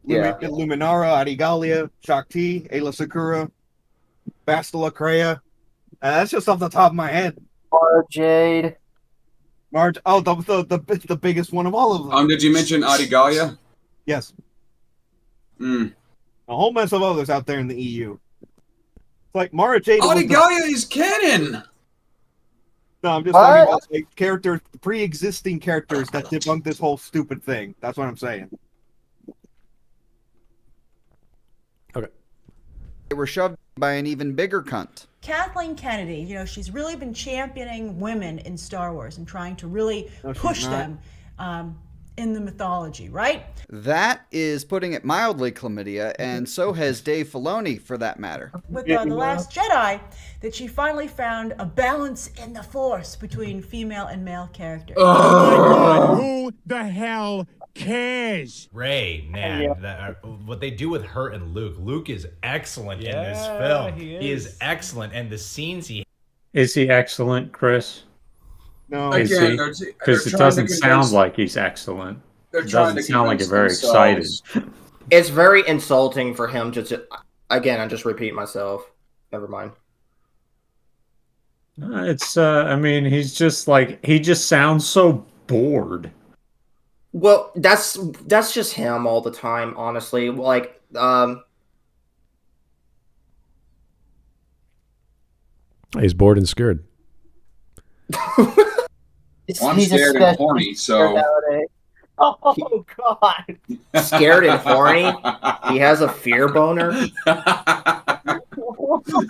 Yeah. Luminara, Adigalia, Shakti, Ayla Sakura, Bastila Kreia. That's just off the top of my head. Mara Jade. The biggest one of all of them. Did you mention Adigalia? Yes. A whole mess of others out there in the EU. It's like Mara Jade. Adigalia is canon. No, I'm just talking about like, characters, pre-existing characters that debunk this whole stupid thing. That's what I'm saying. Okay. They were shoved by an even bigger cunt. Kathleen Kennedy, she's really been championing women in Star Wars and trying to really push them in the mythology, right? That is putting it mildly, Chlamydia, and so has Dave Filoni, for that matter. With The Last Jedi, that she finally found a balance in the Force between female and male characters. Who the hell cares? Rey, man, what they do with her and Luke is excellent in this film. He is excellent, and the scenes he... Is he excellent, Chris? No. Again, because it doesn't sound like he's excellent. It doesn't sound like you're very excited. It's very insulting for him to... Again, I just repeat myself. Never mind. It's, he's just like... He just sounds so bored. Well, that's just him all the time, honestly. Like, He's bored and scared. I'm scared and horny, so... Oh, God. Scared and horny? He has a fear boner?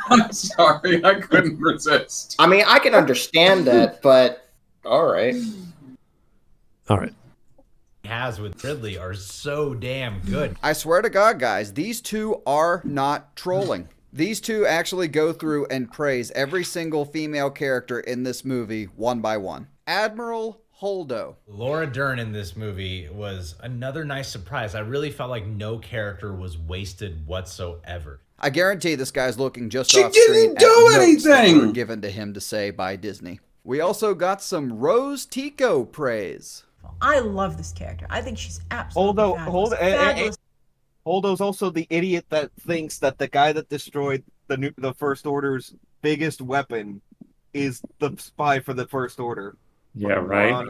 I'm sorry, I couldn't resist. I mean, I can understand that, but... Alright. Alright. Has with Ridley are so damn good. I swear to God, guys, these two are not trolling. These two actually go through and praise every single female character in this movie one by one. Admiral Holdo. Laura Dern in this movie was another nice surprise. I really felt like no character was wasted whatsoever. I guarantee this guy's looking just She off screen didn't do at notes that anything! were given to him to say by Disney. We also got some Rose Tico praise. I love this character. I think she's absolutely fabulous. Holdo's also the idiot that thinks that the guy that destroyed the First Order's biggest weapon is the spy for the First Order. Yeah, right.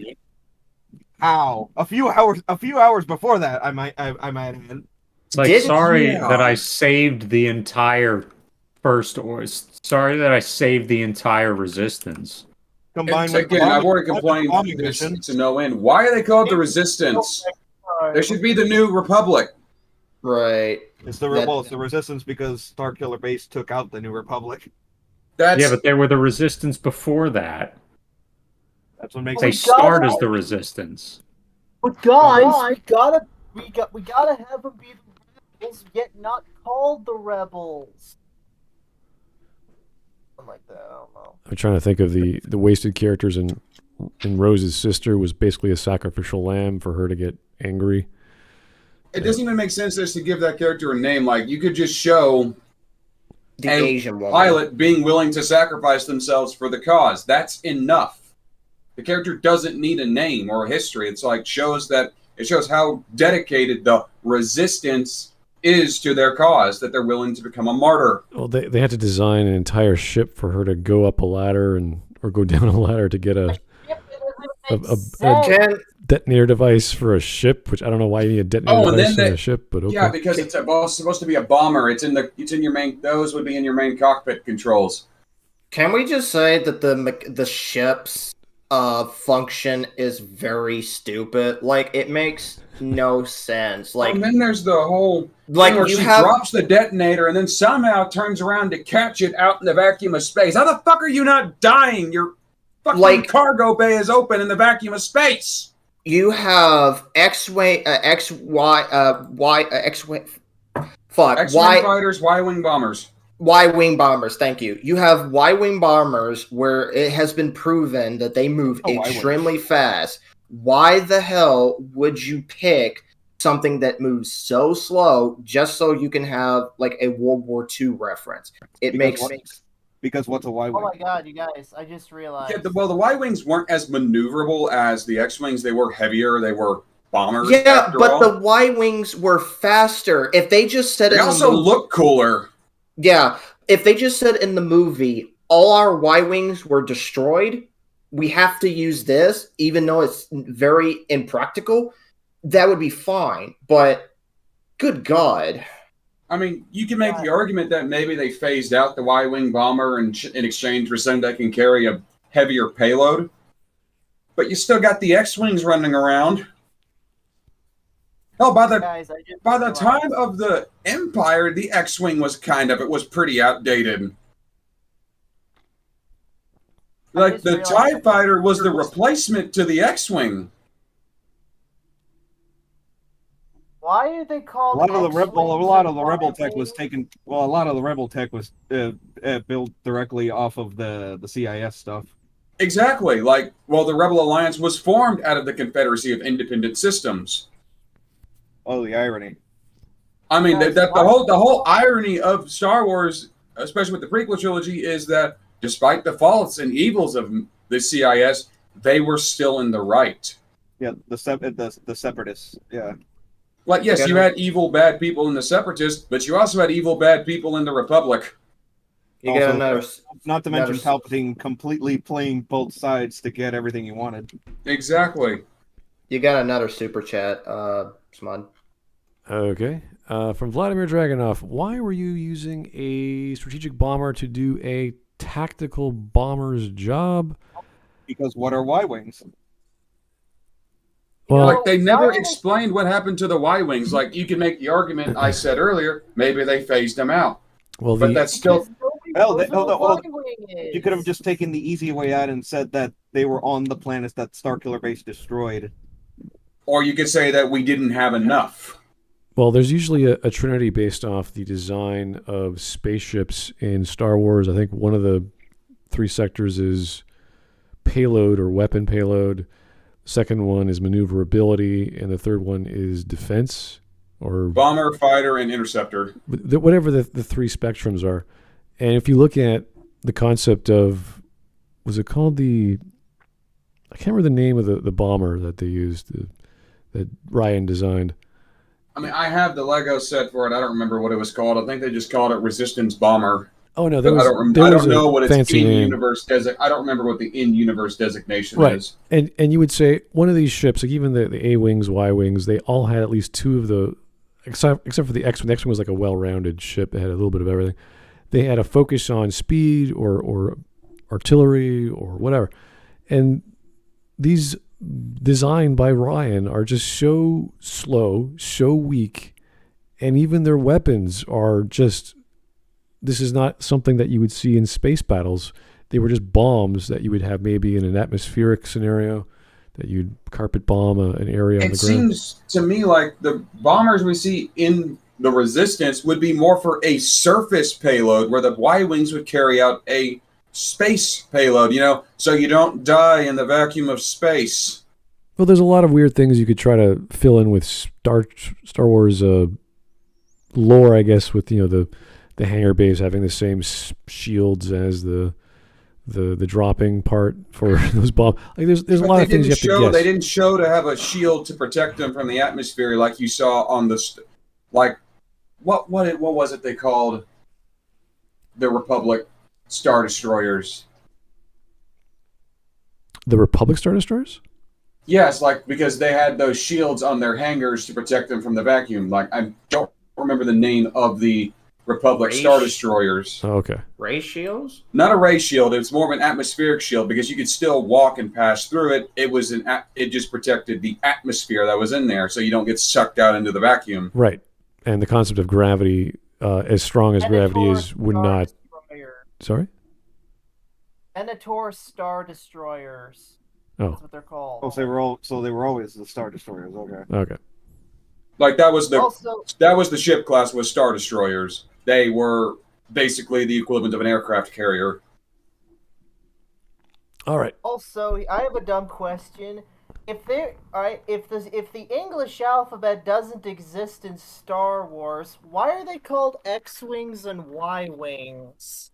How? A few hours before that, I might add. It's like, sorry that I saved the entire sorry that I saved the entire Resistance. Again, I've already complained this to no end. Why are they called the Resistance? They should be the New Republic. Right. It's the Resistance because Starkiller Base took out the New Republic. Yeah, but they were the Resistance before that. That's what makes they start as the Resistance. But guys, we gotta have them be the rebels, yet not called the rebels. Something like that. I don't know. I'm trying to think of the wasted characters in Rose's sister was basically a sacrificial lamb for her to get angry. It doesn't even make sense just to give that character a name. Like, you could just show the Asian woman. Pilot being willing to sacrifice themselves for the cause. That's enough. The character doesn't need a name or a history. It's like shows how dedicated the Resistance is to their cause, that they're willing to become a martyr. Well, they had to design an entire ship for her to go up a ladder or go down a ladder to get a detonator device for a ship, which I don't know why you need a detonator device on a ship, but okay. Yeah, because it's supposed to be a bomber. It's in your main. Those would be in your main cockpit controls. Can we just say that the ship's function is very stupid? Like, it makes no sense. Like, and then there's the whole like where she drops the detonator and then somehow turns around to catch it out in the vacuum of space. How the fuck are you not dying? Your fucking cargo bay is open in the vacuum of space. You have X-wing fighters, Y-wing bombers. Y-wing bombers, thank you. You have Y-wing bombers where it has been proven that they move extremely fast. Why the hell would you pick something that moves so slow just so you can have like a World War II reference? Because what's a Y-wing? Oh my god, you guys! I just realized. Yeah, the Y-wings weren't as maneuverable as the X-wings. They were heavier. They were bombers. Yeah, but the Y-wings were faster. If they just said they also look cooler. Yeah, if they just said in the movie, all our Y-wings were destroyed, we have to use this, even though it's very impractical, that would be fine. But, good God. I mean, you can make the argument that maybe they phased out the Y-wing bomber in exchange for something that can carry a heavier payload. But you still got the X-wings running around. Oh, by the time of the Empire, the X-wing was pretty outdated. Like, the TIE fighter was the replacement to the X-wing. Why are they called? A lot of the rebel tech was taken. Well, a lot of the rebel tech was built directly off of the CIS stuff. Exactly. Like, well, the Rebel Alliance was formed out of the Confederacy of Independent Systems. Oh, the irony! I mean, the whole irony of Star Wars, especially with the prequel trilogy, is that despite the faults and evils of the CIS, they were still in the right. Yeah, the separatists. Yeah. Like, yes, you had evil, bad people in the Separatists, but you also had evil, bad people in the Republic. Not to mention Palpatine completely playing both sides to get everything he wanted. Exactly. You got another super chat, Smud. Okay. From Vladimir Dragunov, why were you using a strategic bomber to do a tactical bomber's job? Because what are Y-wings? Well, like, they never explained what happened to the Y-wings. Like, you can make the argument I said earlier, maybe they phased them out. Well, but that's still... You could have just taken the easy way out and said that they were on the planets that Starkiller Base destroyed. Or you could say that we didn't have enough. Well, there's usually a trinity based off the design of spaceships in Star Wars. I think one of the three sectors is payload or weapon payload. The second one is maneuverability, and the third one is defense or bomber, fighter, and interceptor. Whatever the three spectrums are. And if you look at the concept of, was it called I can't remember the name of the bomber that they used, that Ryan designed. I mean, I have the Lego set for it. I don't remember what it was called. I think they just called it Resistance Bomber. Oh no, I don't know what its fancy name. in-universe I don't remember what the in-universe designation Right. is. And you would say one of these ships, like even the A-wings, Y-wings, they all had at least two of the, except for the X-wing. The X-wing was like a well-rounded ship that had a little bit of everything. They had a focus on speed or artillery or whatever. And these designed by Ryan are just so slow, so weak, and even their weapons are just, this is not something that you would see in space battles. They were just bombs that you would have maybe in an atmospheric scenario, that you'd carpet bomb an area on the ground. It seems to me like the bombers we see in the Resistance would be more for a surface payload, where the Y-wings would carry out a space payload, so you don't die in the vacuum of space. Well, there's a lot of weird things you could try to fill in with Star Wars lore, I guess, with the hangar bays having the same shields as the dropping part for those bombs. Like there's a lot of things you have to guess. They didn't show to have a shield to protect them from the atmosphere like you saw on the what was it they called the Republic Star Destroyers? The Republic Star Destroyers? Yes, because they had those shields on their hangars to protect them from the vacuum. I don't remember the name of the Republic Star Destroyers. Oh, okay. Ray shields? Not a ray shield. It was more of an atmospheric shield because you could still walk and pass through it. It just protected the atmosphere that was in there, so you don't get sucked out into the vacuum. Right, and the concept of gravity, as strong as gravity is, would not. Sorry. Venator Star Destroyers. Oh. That's what they're called. Oh, so they were always the Star Destroyers. Okay. Okay. That was the ship class was Star Destroyers. They were basically the equivalent of an aircraft carrier. All right. Also, I have a dumb question. If the English alphabet doesn't exist in Star Wars, why are they called X-wings and Y-wings?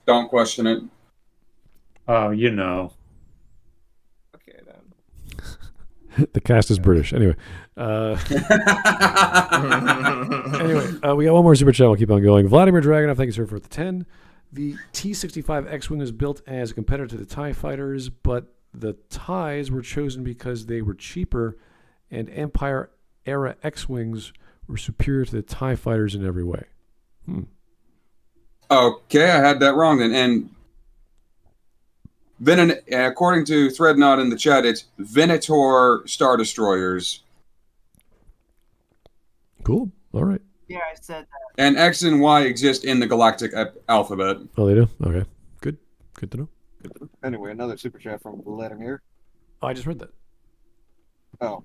Don't question it. Oh, Okay then. The cast is British. Anyway. We got one more super chat. We'll keep on going. Vladimir Dragonov, thank you, sir, for the 10. The T-65 X-Wing is built as a competitor to the TIE fighters, but the TIEs were chosen because they were cheaper, and Empire-era X-Wings were superior to the TIE fighters in every way. Okay, I had that wrong then. And according to Threadnought in the chat, it's Venator Star Destroyers. Cool. All right. Yeah, I said that. And X and Y exist in the galactic alphabet. Oh, they do? Okay. Good to know. Anyway, another super chat from Vladimir. Oh, I just read that. Oh.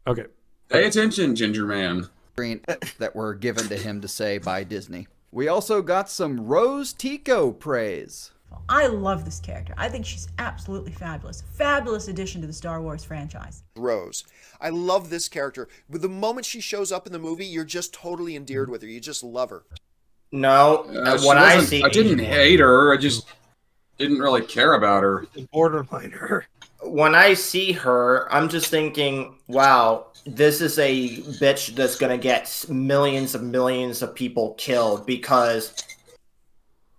Okay. Pay attention, Ginger Man. That were given to him to say by Disney. We also got some Rose Tico praise. I love this character. I think she's absolutely fabulous. Fabulous addition to the Star Wars franchise. Rose. I love this character. But the moment she shows up in the movie, you're just totally endeared with her. You just love her. No, I didn't hate her. I just didn't really care about her. Borderline her. When I see her, I'm just thinking, wow, this is a bitch that's going to get millions of people killed because...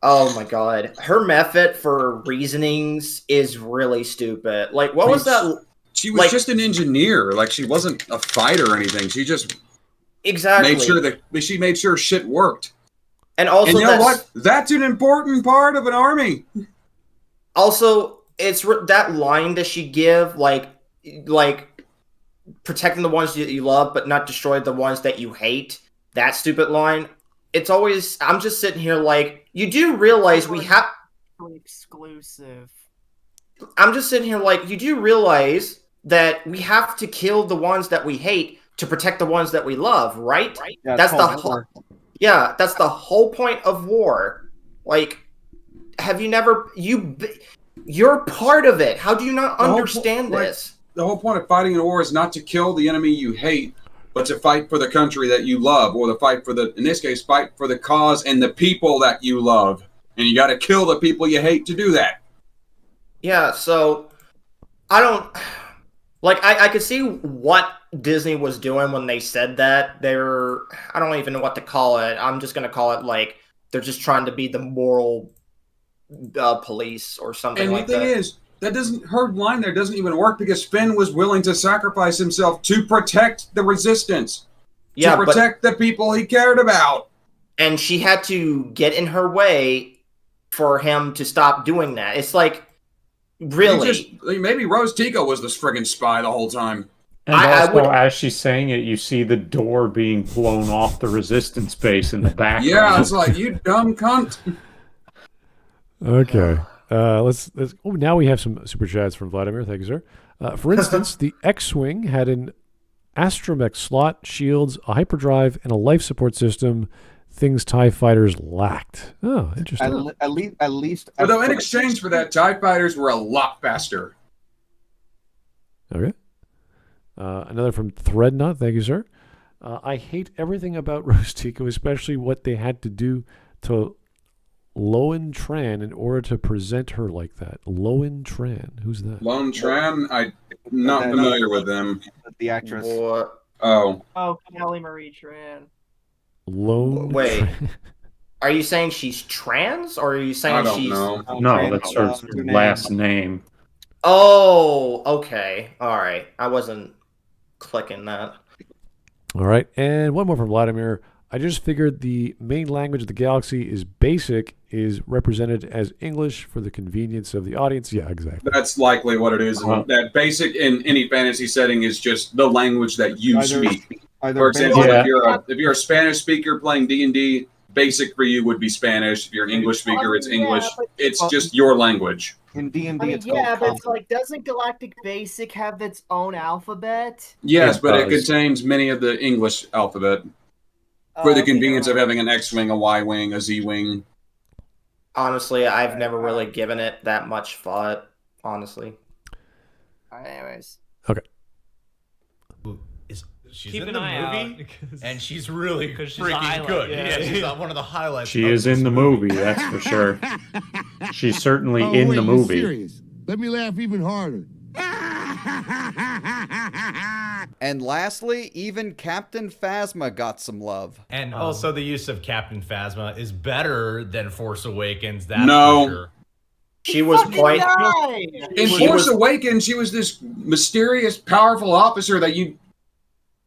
Oh my god. Her method for reasonings is really stupid. What was that? She was just an engineer. She wasn't a fighter or anything. She just made sure shit worked. And also, you know what? That's an important part of an army. Also, it's that line that she give, protecting the ones that you love, but not destroy the ones that you hate. That stupid line. It's always, I'm just sitting here you do realize we have... Exclusive. I'm just sitting here you do realize that we have to kill the ones that we hate to protect the ones that we love, right? Yeah, that's the whole... Yeah, that's the whole point of war. Have you never... You're part of it. How do you not understand this? The whole point of fighting in a war is not to kill the enemy you hate, but to fight for the country that you love, or to fight for in this case, fight for the cause and the people that you love. And you got to kill the people you hate to do that. Yeah, so I don't... I could see what Disney was doing when they said that. I don't even know what to call it. I'm just going to call it, they're just trying to be the moral police or something And like the thing that. is, her line there doesn't even work because Finn was willing to sacrifice himself to protect the Resistance, to protect the people he cared about. And she had to get in her way for him to stop doing that. It's like, really? Maybe Rose Tico was this friggin' spy the whole time. And also, as she's saying it, you see the door being blown off the Resistance base in the background. Yeah, it's like, you dumb cunt. Okay. Let's. Oh, now we have some super chats from Vladimir. Thank you, sir. For instance, the X-wing had an astromech slot, shields, a hyperdrive, and a life support system. Things TIE fighters lacked. Oh, interesting. At least. Although in exchange for that, TIE fighters were a lot faster. Okay. Another from Threadnut. Thank you, sir. I hate everything about Rose Tico, especially what they had to do to Loen Tran in order to present her like that. Loen Tran. Who's that? Loen Tran? I'm not familiar with them. The actress. Oh, Kelly Marie Tran. Loen. Wait. Tran. Are you saying she's trans, or are you saying I don't she's... know. No, that's her last name. Oh, okay. All right. I wasn't clicking that. All right. And one more from Vladimir. I just figured the main language of the galaxy is BASIC, is represented as English for the convenience of the audience. Yeah, exactly. That's likely what it is. That BASIC in any fantasy setting is just the language that you speak. For example, if you're a Spanish speaker playing D&D, BASIC for you would be Spanish. If you're an English speaker, it's English. It's just your language. In D&D, but it's like, doesn't Galactic Basic have its own alphabet? Yes, but it contains many of the English alphabet for the convenience of having an X-wing, a Y-wing, a Z-wing. Honestly, I've never really given it that much thought, honestly. Anyways. Okay. She's Keep in an the eye movie, and she's really she's a freaking highlight, good. yeah. She's one of the highlights. She is in the movie, that's for sure. She's certainly in the movie. Serious? Let me laugh even harder. And lastly, even Captain Phasma got some love. And also the use of Captain Phasma is better than Force Awakens, that's No. for sure. She was quite... In Force Awakens, she was this mysterious, powerful officer that you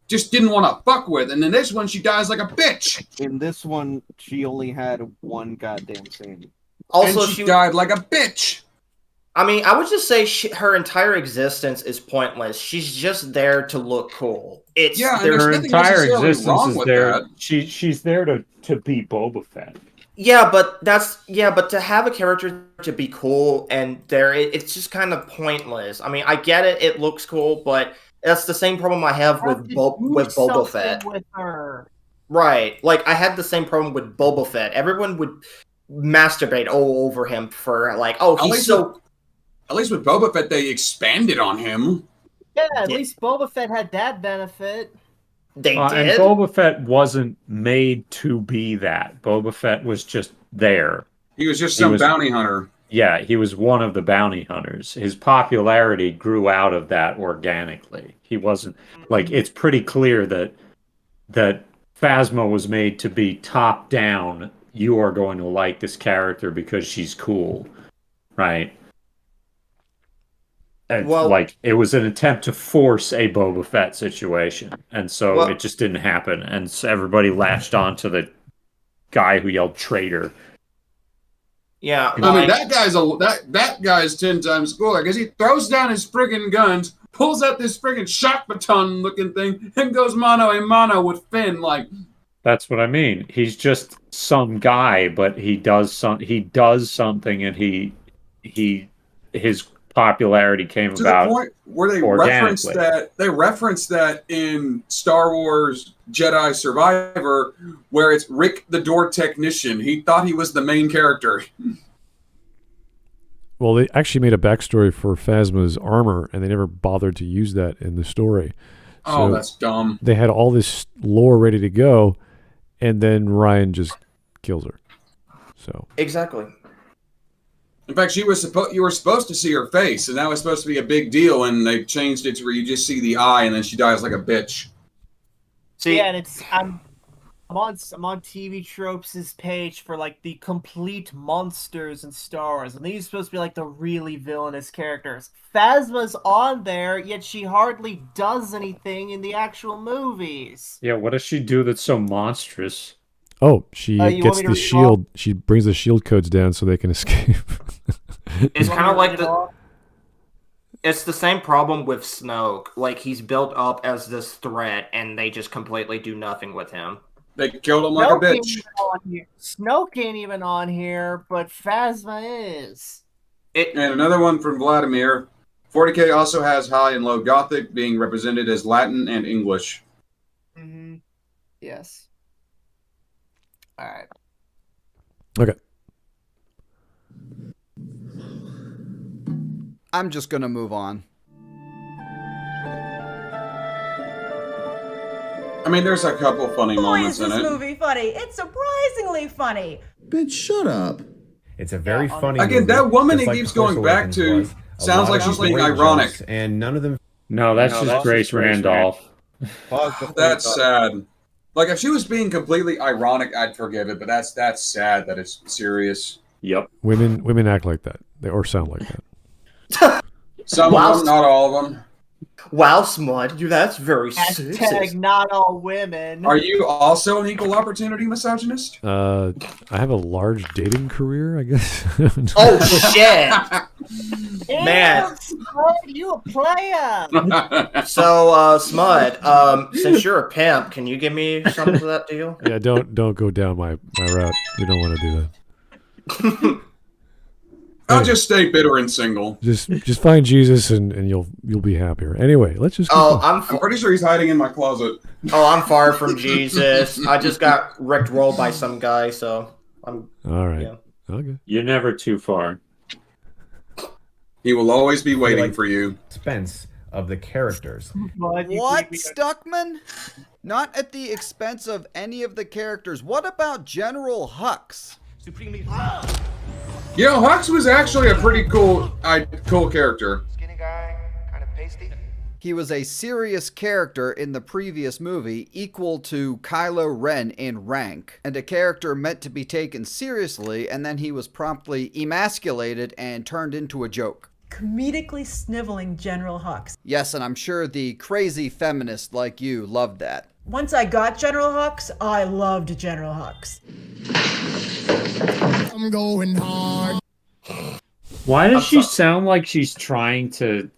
just didn't want to fuck with. And in this one, she dies like a bitch. In this one, she only had one goddamn scene. Also, and she died like a bitch. I mean, I would just say her entire existence is pointless. She's just there to look cool. It's her entire existence is there. She's there to be Boba Fett. Yeah, but to have a character to be cool and it's just kind of pointless. I mean, I get it; it looks cool, but that's the same problem I have with Boba Fett. With her. Right, like I had the same problem with Boba Fett. Everyone would masturbate all over him for like, oh, he's so. At least with Boba Fett, they expanded on him. Yeah, at least Boba Fett had that benefit. They did. And Boba Fett wasn't made to be that. Boba Fett was just there. He was just some bounty hunter. Yeah, he was one of the bounty hunters. His popularity grew out of that organically. He wasn't like, it's pretty clear that Phasma was made to be top down. You are going to like this character because she's cool, right? And like it was an attempt to force a Boba Fett situation, and so it just didn't happen. And so everybody latched on to the guy who yelled "traitor." Yeah, I mean that guy's 10 times cooler because he throws down his friggin' guns, pulls out this friggin' shock baton looking thing, and goes mano a mano with Finn. Like that's what I mean. He's just some guy, but he does something, and his popularity came to about the point where they referenced that in Star Wars Jedi Survivor, where it's Rick the door technician. He thought he was the main character. Well, they actually made a backstory for Phasma's armor, and they never bothered to use that in the story. Oh, that's dumb. They had all this lore ready to go, and then Ryan just kills her. So exactly. In fact, you were supposed to see her face, and that was supposed to be a big deal, and they changed it to where you just see the eye, and then she dies like a bitch. See, yeah, and I'm on TV Tropes' page for like the complete monsters in Star Wars, and these are supposed to be like the really villainous characters. Phasma's on there, yet she hardly does anything in the actual movies. Yeah, what does she do that's so monstrous? Oh, she you gets want me to the read it shield. She brings the shield codes down so they can escape. It's kind of like it's the same problem with Snoke. Like, he's built up as this threat, and they just completely do nothing with him. They killed him like a bitch. Snoke ain't even on here, but Phasma is. And another one from Vladimir. 40K also has High and Low Gothic being represented as Latin and English. Mm-hmm. Yes. All right. Okay. I'm just going to move on. I mean, there's a couple funny Boy, moments is in this it. movie funny. It's surprisingly funny. Bitch, shut up. It's a very funny Again, movie, that woman just he like keeps Force going back Awakens to was. A sounds lot like of she's being great ironic. jokes, and none of them. No, that's just Grace Randolph. That's sad. Like, if she was being completely ironic, I'd forgive it, but that's sad that it's serious. Yep. Women act like that, or sound like that. Some of them, not all of them. Wow, Smud, that's very Hashtag sexist. not all women. Are you also an equal opportunity misogynist? I have a large dating career, I guess. Oh, shit! Man. Smud, you a player. So, Smud, since you're a pimp, can you give me some of that deal? Yeah, don't go down my route. We don't want to do that. I'll just stay bitter and single. Just find Jesus and you'll be happier. Anyway, let's just. I'm pretty sure he's hiding in my closet. Oh, I'm far from Jesus. I just got wrecked rolled by some guy, so I'm. All right. Yeah. Okay. You're never too far. He will always be waiting for you. Expense of the characters. What, Stuckman? Not at the expense of any of the characters. What about General Hux? You know, Hux was actually a pretty cool character. He was a serious character in the previous movie, equal to Kylo Ren in rank, and a character meant to be taken seriously, and then he was promptly emasculated and turned into a joke. Comedically sniveling General Hux. Yes, and I'm sure the crazy feminist like you loved that. Once I got General Hux, I loved General Hux. I'm going hard. Why does she sound like she's trying to,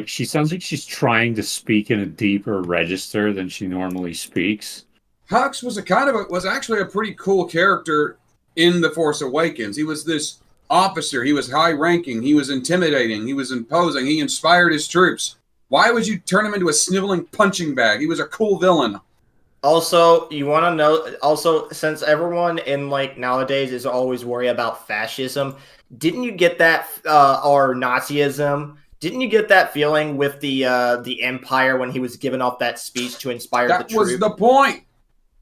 she sounds like she's trying to speak in a deeper register than she normally speaks? Hux was was actually a pretty cool character in The Force Awakens. He was this officer. He was high ranking. He was intimidating. He was imposing. He inspired his troops. Why would you turn him into a sniveling punching bag? He was a cool villain. Also, you want to know, also, since everyone in, nowadays is always worried about fascism, didn't you get that, or Nazism, didn't you get that feeling with the Empire when he was giving off that speech to inspire the troops? That was the point.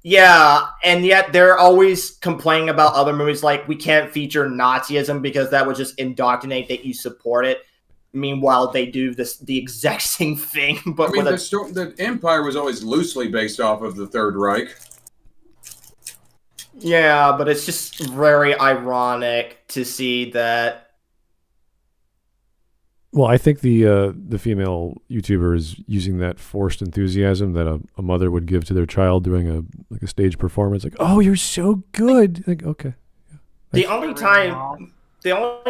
Yeah, and yet they're always complaining about other movies like, we can't feature Nazism because that would just indoctrinate that you support it. Meanwhile, they do the exact same thing, but I mean, the Empire was always loosely based off of the Third Reich. Yeah, but it's just very ironic to see that. Well, I think the female YouTuber is using that forced enthusiasm that a mother would give to their child doing a stage performance. Like, oh, you're so good. Like, okay. The only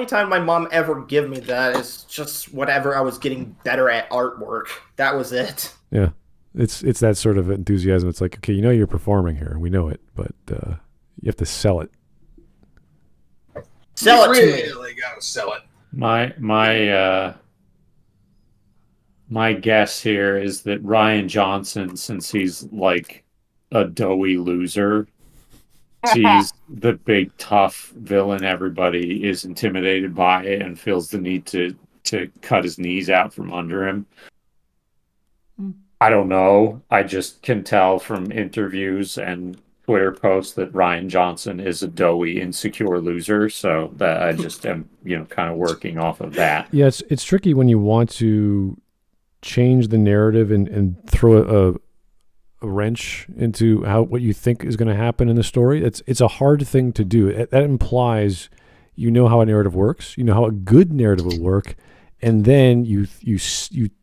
time my mom ever give me that is just whatever I was getting better at artwork. That was it. Yeah, it's that sort of enthusiasm. It's like, okay, you're performing here, we know it, but you have to sell it. Sell it to me. Really gotta sell it. My guess here is that Ryan Johnson, since he's like a doughy loser, sees the big tough villain everybody is intimidated by and feels the need to cut his knees out from under him. I don't know. I just can tell from interviews and Twitter posts that Ryan Johnson is a doughy, insecure loser, so that I just am, kind of working off of that. Yeah, it's tricky when you want to change the narrative and throw a wrench into what you think is going to happen in the story. It's a hard thing to do. That implies you know how a narrative works, you know how a good narrative will work, and then you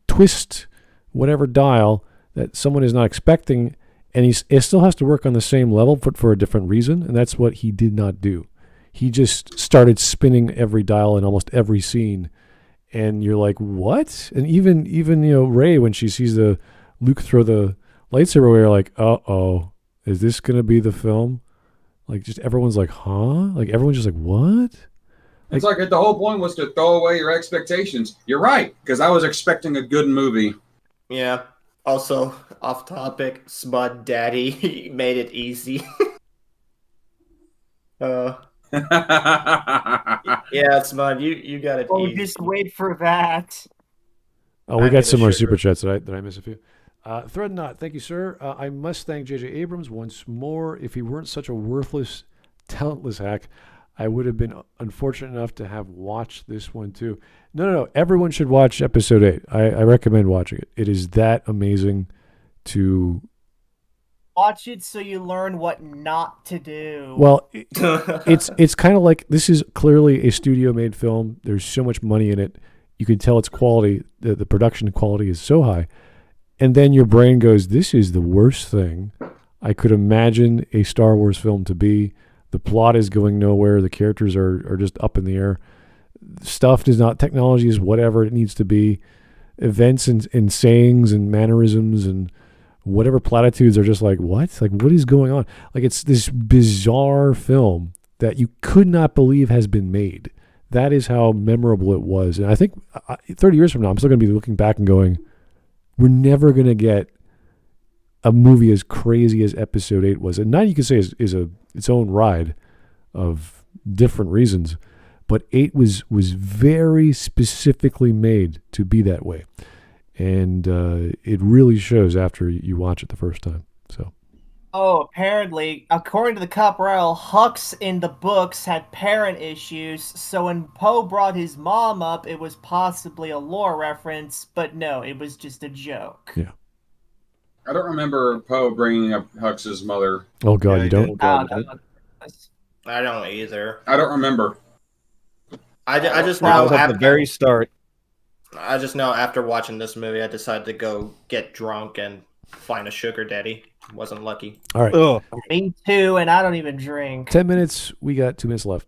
twist whatever dial that someone is not expecting, and it still has to work on the same level but for a different reason, and that's what he did not do. He just started spinning every dial in almost every scene, and you're like, what? And even Rey, when she sees the Luke throw the lightsaber away, you're like, uh-oh, is this going to be the film? Like, just everyone's like, huh? Like, everyone's just like, what? It's like the whole point was to throw away your expectations. You're right, because I was expecting a good movie. Yeah. Also, off topic, Smud Daddy made it easy. Yeah, Smud, you got it easy. Just wait for that. Oh, we got some more super chats. Did I miss a few? Threadnought, thank you, sir. I must thank J.J. Abrams once more. If he weren't such a worthless, talentless hack, I would have been unfortunate enough to have watched this one too. No. Everyone should watch episode 8. I recommend watching it. It is that amazing to watch it so you learn what not to do. Well, it's kind of like, this is clearly a studio-made film. There's so much money in it. You can tell its quality. The production quality is so high. And then your brain goes, this is the worst thing I could imagine a Star Wars film to be. The plot is going nowhere. The characters are just up in the air. Stuff is not, technology is whatever it needs to be. Events and sayings and mannerisms and whatever platitudes are just like, what? Like, what is going on? Like, it's this bizarre film that you could not believe has been made. That is how memorable it was. And I think 30 years from now, I'm still going to be looking back and going, we're never going to get a movie as crazy as Episode 8 was. And 9, you could say, is its own ride of different reasons. But 8 was very specifically made to be that way. And it really shows after you watch it the first time. So. Oh, apparently, according to the Caporal, Hux in the books had parent issues, so when Poe brought his mom up, it was possibly a lore reference, but no, it was just a joke. Yeah. I don't remember Poe bringing up Hux's mother. Oh, God, you don't? I don't either. I don't remember. I just know at the very start. I just know after watching this movie, I decided to go get drunk and find a sugar daddy. Wasn't lucky. All right. Ugh. Me too, and I don't even drink. 10 minutes. We got 2 minutes left.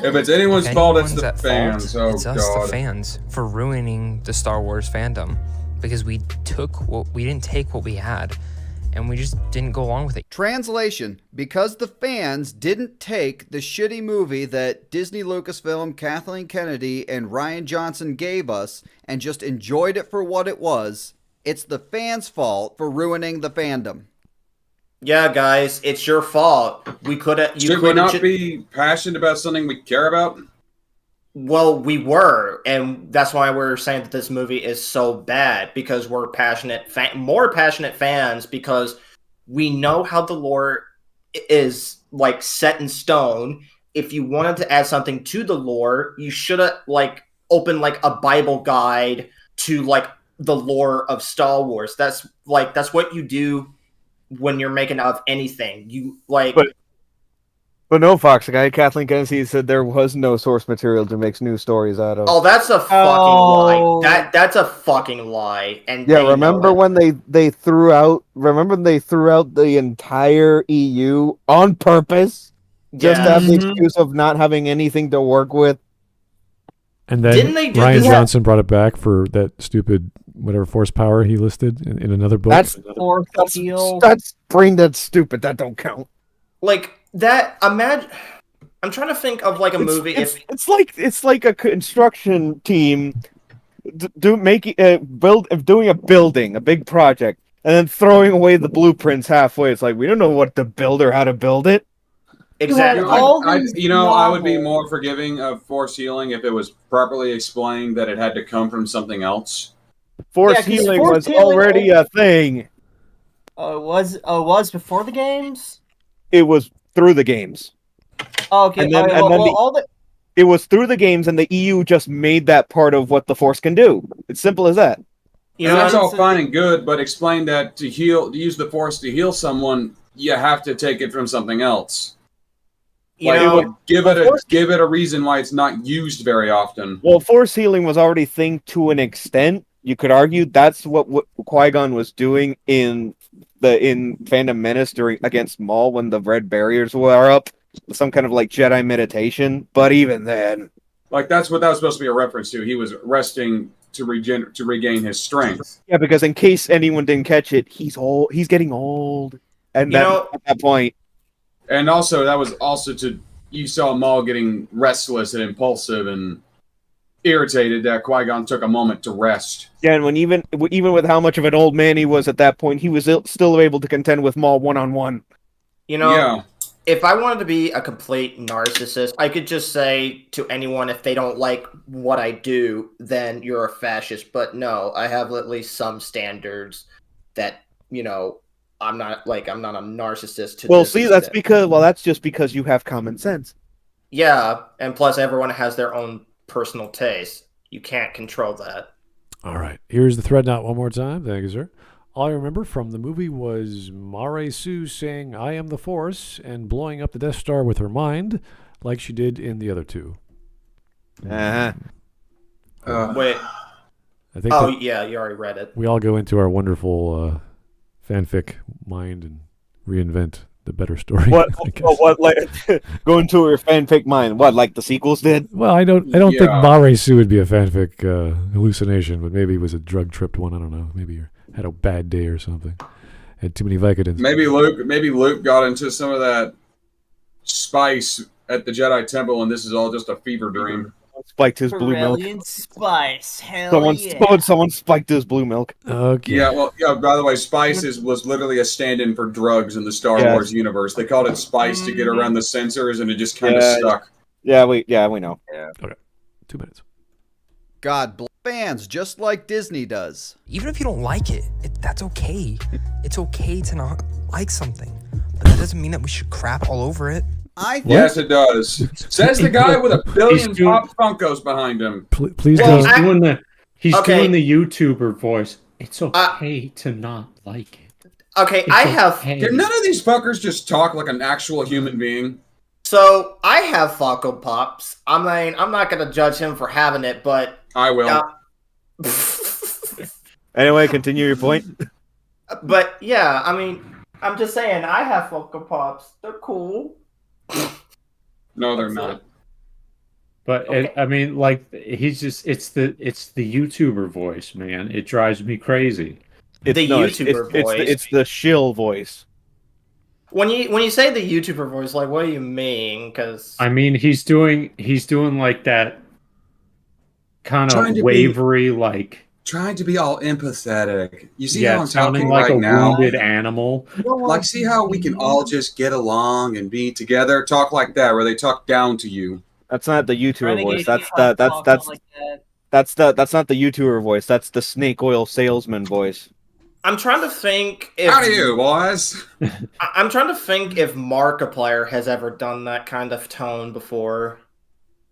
If it's anyone's fault, it's the fans. Oh, it's us, God. the fans, for ruining the Star Wars fandom because we didn't take what we had, and we just didn't go along with it. Translation: because the fans didn't take the shitty movie that Disney, Lucasfilm, Kathleen Kennedy, and Rian Johnson gave us and just enjoyed it for what it was, it's the fans' fault for ruining the fandom. Yeah, guys, it's your fault. We could have. Should we not be passionate about something we care about? Well, we were, and that's why we're saying that this movie is so bad, because we're more passionate fans, because we know how the lore is like set in stone. If you wanted to add something to the lore, you should have like opened like a Bible guide to like the lore of Star Wars. That's what you do when you're making of anything. You like. But no, Fox, the guy Kathleen Kennedy said there was no source material to make new stories out of. Oh, that's a fucking lie. That's a fucking lie. And yeah, remember when they threw out the entire EU on purpose just to have the excuse of not having anything to work with? And then Rian Johnson brought it back for that stupid whatever force power he listed in another book. That's brain dead stupid. That don't count. Like that. Imagine. I'm trying to think of like a movie. It's like a construction team doing a building, a big project, and then throwing away the blueprints halfway. It's like we don't know what to build or how to build it. Exactly. I would be more forgiving of force healing if it was properly explained that it had to come from something else. Force healing was already a thing. Oh, it was before the games? It was through the games. Okay. It was through the games, and the EU just made that part of what the Force can do. It's simple as that. And that's all fine and good, but explain that to use the Force to heal someone, you have to take it from something else. Give it a reason why it's not used very often. Well, Force healing was already a thing to an extent. You could argue that's what Qui-Gon was doing in Phantom Menace against Maul when the red barriers were up. Some kind of like Jedi meditation. But even then, like that's what that was supposed to be a reference to. He was resting to regain his strength. Yeah, because in case anyone didn't catch it, he's getting old, and at that point. And also, that was also you saw Maul getting restless and impulsive and irritated that Qui-Gon took a moment to rest. Yeah, and when even with how much of an old man he was at that point, he was still able to contend with Maul one-on-one. If I wanted to be a complete narcissist, I could just say to anyone, if they don't like what I do, then you're a fascist. But no, I have at least some standards that, I'm not a narcissist. That's just because you have common sense. Yeah, and plus everyone has their own personal taste. You can't control that. All right, here's the thread knot one more time. Thank you, sir. All I remember from the movie was Mare Sue saying, "I am the Force," and blowing up the Death Star with her mind, like she did in the other two. Wait. I think yeah, you already read it. We all go into our wonderful fanfic mind and reinvent the better story. What like go into your fanfic mind? What, like the sequels did? Well, I don't think Mare Sue would be a fanfic hallucination, but maybe it was a drug-tripped one. I don't know. Maybe you had a bad day or something. Had too many Vicodins. Maybe Luke got into some of that spice at the Jedi Temple, and this is all just a fever dream. Spiked his blue milk. Spice, hell Someone spiked his blue milk. Okay. Yeah, by the way, spice was literally a stand-in for drugs in the Star Wars universe. They called it spice to get around the censors, and it just kind of stuck. Yeah, we know. Yeah. Okay. 2 minutes. God bless fans, just like Disney does. Even if you don't like it, that's okay. It's okay to not like something, but that doesn't mean that we should crap all over it. Yes, it does. Says the guy with $1 billion Pop Funkos behind him. Please don't. He's doing the YouTuber voice. It's okay to not like it. Okay, Can none of these fuckers just talk like an actual human being? So I have Funko Pops. I mean, I'm not gonna judge him for having it, but I will. Anyway, continue your point. But yeah, I mean, I'm just saying, I have Funko Pops. They're cool. No, they're not. But I mean, like, he's just—it's the YouTuber voice, man. It drives me crazy. It's the YouTuber voice. It's the shill voice. When you say the YouTuber voice, like, what do you mean? Because I mean, he's doing like that kind of wavery, like trying to be all empathetic. You see yeah, how I'm sounding talking like right a now? wounded animal. Like, see how we can all just get along and be together? Talk like that, where they talk down to you. That's not the YouTuber voice. That's not the YouTuber voice. That's the snake oil salesman voice. I'm trying to think if how do you, boys? I'm trying to think if Markiplier has ever done that kind of tone before.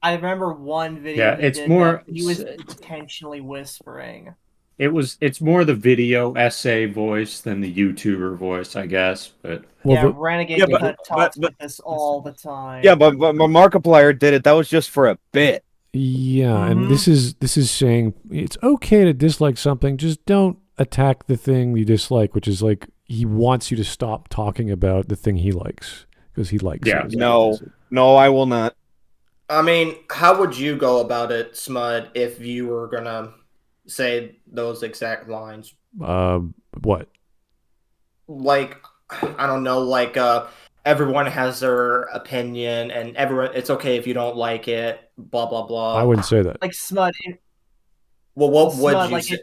I remember one video. Yeah, it's more. He was intentionally whispering. It's more the video essay voice than the YouTuber voice, I guess. But Renegade talks with this all the time. Yeah, but Markiplier did it. That was just for a bit. Yeah, and this is saying it's okay to dislike something. Just don't attack the thing you dislike, which is like he wants you to stop talking about the thing he likes because he likes it. No, I will not. I mean, how would you go about it, Smud, if you were gonna say those exact lines? What? Like, I don't know, like everyone has their opinion and it's okay if you don't like it, blah blah blah. I wouldn't say that. Like Smud. Well, what would you say?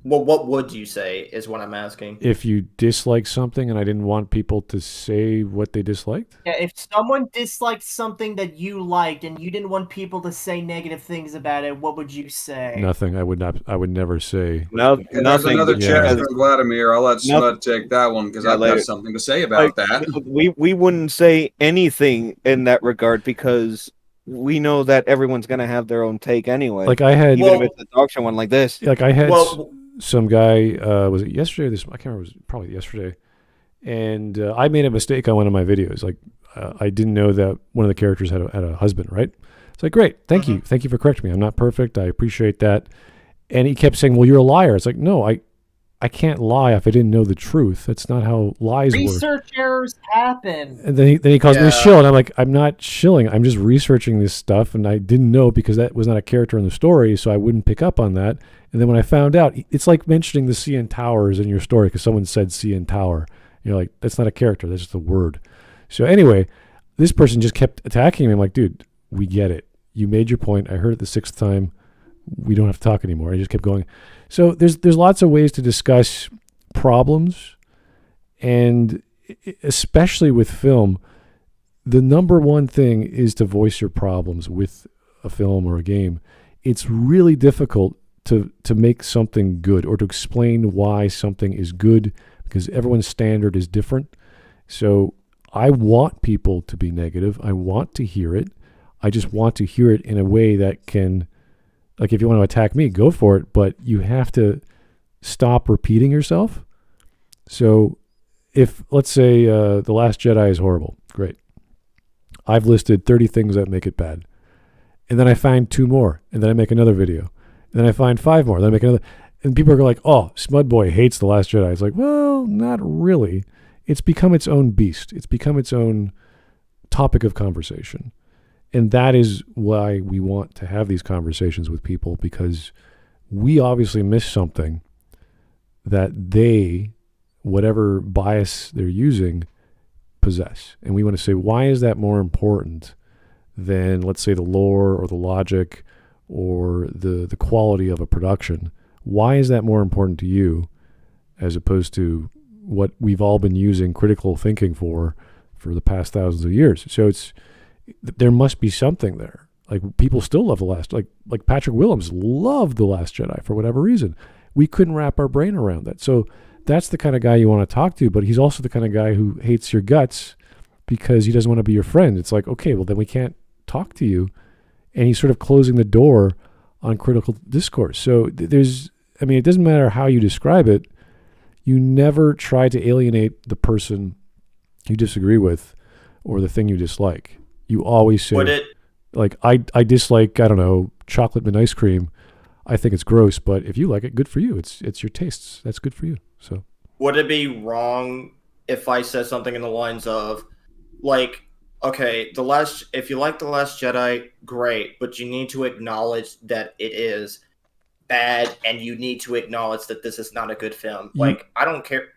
Well, what would you say is what I'm asking. If you dislike something and I didn't want people to say what they disliked? Yeah, if someone disliked something that you liked and you didn't want people to say negative things about it, what would you say? Nothing. I would never say. Nothing. There's another chat from Vladimir. I'll let Smud take that one because I've got something to say about that. We wouldn't say anything in that regard because we know that everyone's gonna have their own take anyway. Like I had, even if it's a dog show one like this. Like I had some guy, was it yesterday or this? I can't remember. It was probably yesterday. And I made a mistake on one of my videos. Like, I didn't know that one of the characters had a husband, right? It's like, great, thank you for correcting me. I'm not perfect. I appreciate that. And he kept saying, well, you're a liar. It's like, no, I can't lie if I didn't know the truth. That's not how lies work. Research errors happen. And then he calls me a shill, and I'm like, I'm not shilling. I'm just researching this stuff, and I didn't know because that was not a character in the story, so I wouldn't pick up on that. And then when I found out, it's like mentioning the CN Towers in your story because someone said CN Tower. You're like, that's not a character. That's just a word. So anyway, this person just kept attacking me. I'm like, dude, we get it. You made your point. I heard it the 6th time. We don't have to talk anymore. I just kept going. So there's lots of ways to discuss problems, and especially with film, the number one thing is to voice your problems with a film or a game. It's really difficult to make something good or to explain why something is good because everyone's standard is different. So I want people to be negative. I want to hear it. I just want to hear it in a way that can, like, if you want to attack me, go for it, but you have to stop repeating yourself. So if, let's say, The Last Jedi is horrible, great. I've listed 30 things that make it bad. And then I find 2 more, and then I make another video. And then I find 5 more, then I make another. And people are like, oh, Smudboy hates The Last Jedi. It's like, well, not really. It's become its own beast. It's become its own topic of conversation. And that is why we want to have these conversations with people, because we obviously miss something that they, whatever bias they're using, possess. And we want to say, why is that more important than, let's say, the lore or the logic or the quality of a production? Why is that more important to you as opposed to what we've all been using critical thinking for the past thousands of years? So there must be something there. Like, people still love like Patrick Willems loved The Last Jedi for whatever reason. We couldn't wrap our brain around that. So that's the kind of guy you want to talk to, but he's also the kind of guy who hates your guts because he doesn't want to be your friend. It's like, okay, well, then we can't talk to you. And he's sort of closing the door on critical discourse. So it doesn't matter how you describe it. You never try to alienate the person you disagree with or the thing you dislike. You always say, like, I dislike, I don't know, chocolate mint ice cream. I think it's gross, but if you like it, good for you. It's your tastes. That's good for you. So would it be wrong if I said something in the lines of, like, okay, if you like The Last Jedi, great, but you need to acknowledge that it is bad, and you need to acknowledge that this is not a good film. Like, I don't care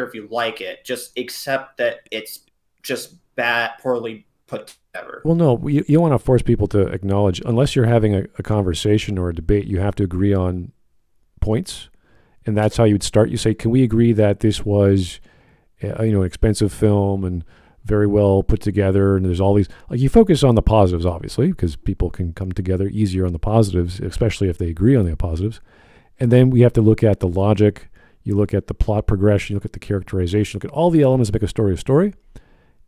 if you like it, just accept that it's just bad, poorly put together. Well, no, you don't want to force people to acknowledge, unless you're having a conversation or a debate, you have to agree on points, and that's how you would start. You say, can we agree that this was, an expensive film and very well put together, and there's all these, like, you focus on the positives, obviously, because people can come together easier on the positives, especially if they agree on the positives. And then we have to look at the logic, you look at the plot progression, you look at the characterization, look at all the elements that make a story a story.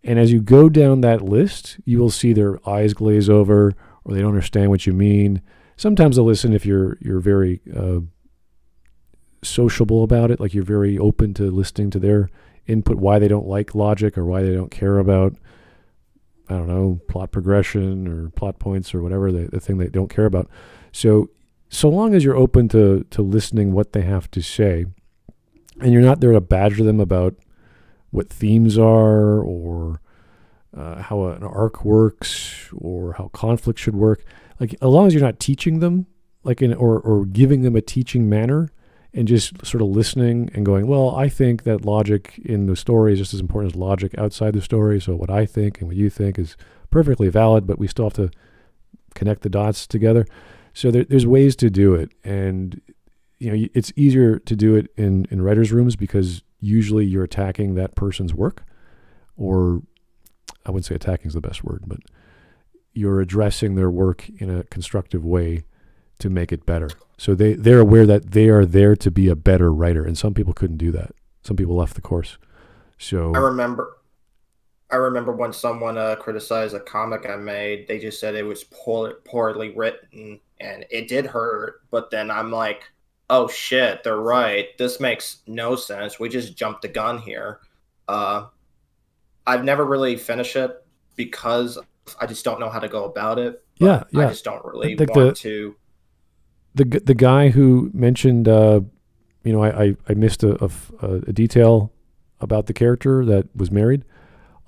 And as you go down that list, you will see their eyes glaze over, or they don't understand what you mean. Sometimes they'll listen if you're very sociable about it, like you're very open to listening to their input, why they don't like logic or why they don't care about, I don't know, plot progression or plot points or whatever, the thing they don't care about. So long as you're open to listening what they have to say, and you're not there to badger them about what themes are or how an arc works or how conflict should work, like, as long as you're not teaching them, like, or giving them a teaching manner, and just sort of listening and going, well, I think that logic in the story is just as important as logic outside the story. So what I think and what you think is perfectly valid, but we still have to connect the dots together. So there's ways to do it. And, it's easier to do it in writers' rooms because usually you're attacking that person's work, or I wouldn't say attacking is the best word, but you're addressing their work in a constructive way to make it better. So they're aware that they are there to be a better writer, and some people couldn't do that. Some people left the course. So I remember when someone criticized a comic I made, they just said it was poorly written, and it did hurt. But then I'm like, oh shit, they're right. This makes no sense. We just jumped the gun here. I've never really finished it because I just don't know how to go about it. Yeah. I just don't really Like want to. The guy who mentioned, I missed a detail about the character that was married.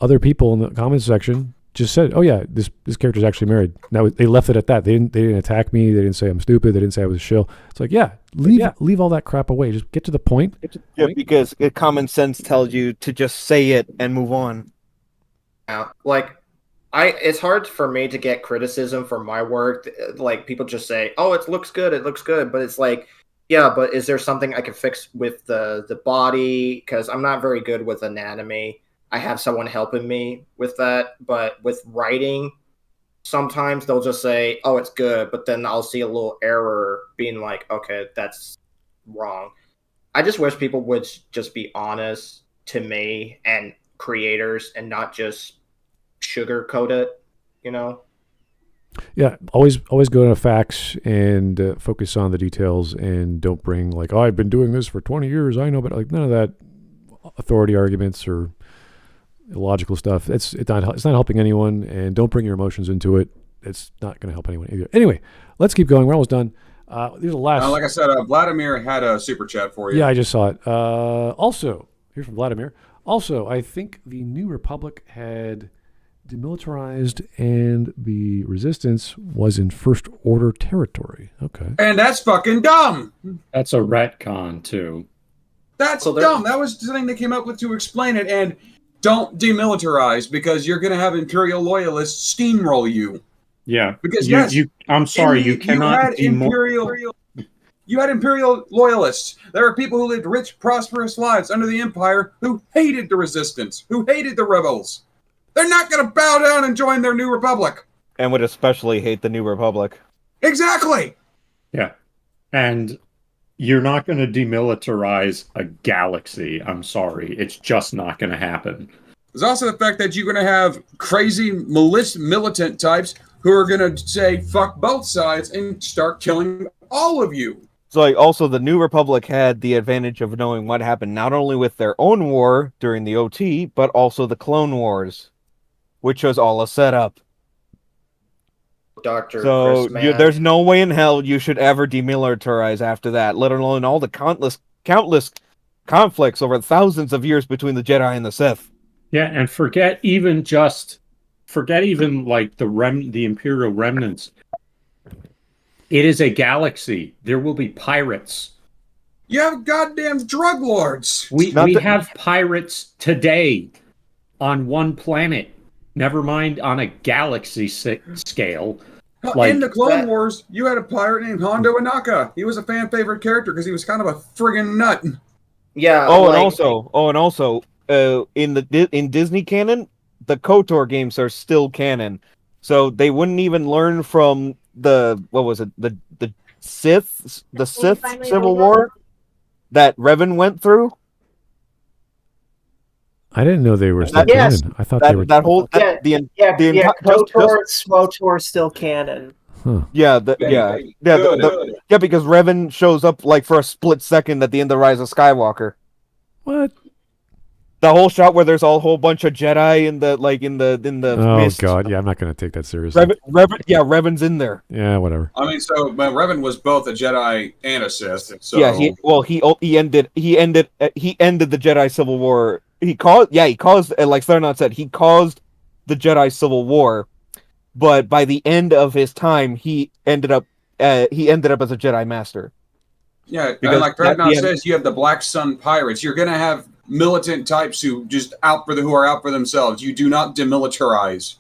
Other people in the comments section just said, "Oh yeah, this character's actually married." Now they left it at that. They didn't attack me. They didn't say I'm stupid. They didn't say I was a shill. It's like, leave all that crap away. Just get to the point. Yeah, because common sense tells you to just say it and move on. Yeah, it's hard for me to get criticism for my work. Like, people just say, "Oh, it looks good," but it's like, yeah, but is there something I can fix with the body? Because I'm not very good with anatomy. I have someone helping me with that, but with writing, sometimes they'll just say, "Oh, it's good," but then I'll see a little error, being like, "Okay, that's wrong." I just wish people would just be honest to me and creators and not just sugarcoat it, Yeah, always go to facts and focus on the details, and don't bring like, "Oh, I've been doing this for 20 years. I know," but like none of that authority arguments or illogical stuff. It's not helping anyone, and don't bring your emotions into it. It's not going to help anyone either. Anyway, let's keep going. We're almost done. There's a last. Like I said, Vladimir had a super chat for you. Yeah, I just saw it. Also, here's from Vladimir. Also, I think the New Republic had demilitarized, and the Resistance was in First Order territory. Okay. And that's fucking dumb. That's a retcon too. That's dumb. That was the thing they came up with to explain it. And don't demilitarize, because you're going to have Imperial loyalists steamroll you. Yeah. Because I'm sorry, you cannot. You had Imperial loyalists. There are people who lived rich, prosperous lives under the Empire who hated the Resistance, who hated the rebels. They're not going to bow down and join their New Republic. And would especially hate the New Republic. Exactly. Yeah. And you're not going to demilitarize a galaxy. I'm sorry. It's just not going to happen. There's also the fact that you're going to have crazy militant types who are going to say, fuck both sides, and start killing all of you. So, like, also the New Republic had the advantage of knowing what happened not only with their own war during the OT, but also the Clone Wars, which was all a setup. So there's no way in hell you should ever demilitarize after that, let alone all the countless conflicts over thousands of years between the Jedi and the Sith. Yeah, and forget even like the Imperial remnants. It is a galaxy. There will be pirates. You have goddamn drug lords. We have pirates today on one planet. Never mind on a galaxy scale. In the Clone Wars, you had a pirate named Hondo Inaka. He was a fan favorite character because he was kind of a friggin' nut. Yeah. And also, in Disney canon, the KOTOR games are still canon, so they wouldn't even learn from the Sith Civil War that Revan went through. I didn't know they were still canon. I thought they were KOTOR and SWOTOR still canon. Huh. Because Revan shows up like for a split second at the end of Rise of Skywalker. What? The whole shot where there's a whole bunch of Jedi in the Oh mist. God, yeah, I'm not going to take that seriously. Revan's in there. Yeah, whatever. I mean, so Revan was both a Jedi and a Sith. So Yeah, he ended the Jedi Civil War. He caused, like Thernot said, he caused the Jedi Civil War, but by the end of his time, he ended up as a Jedi Master. Yeah, because like Thernot says, you have the Black Sun pirates. You're going to have militant types who are out for themselves. You do not demilitarize.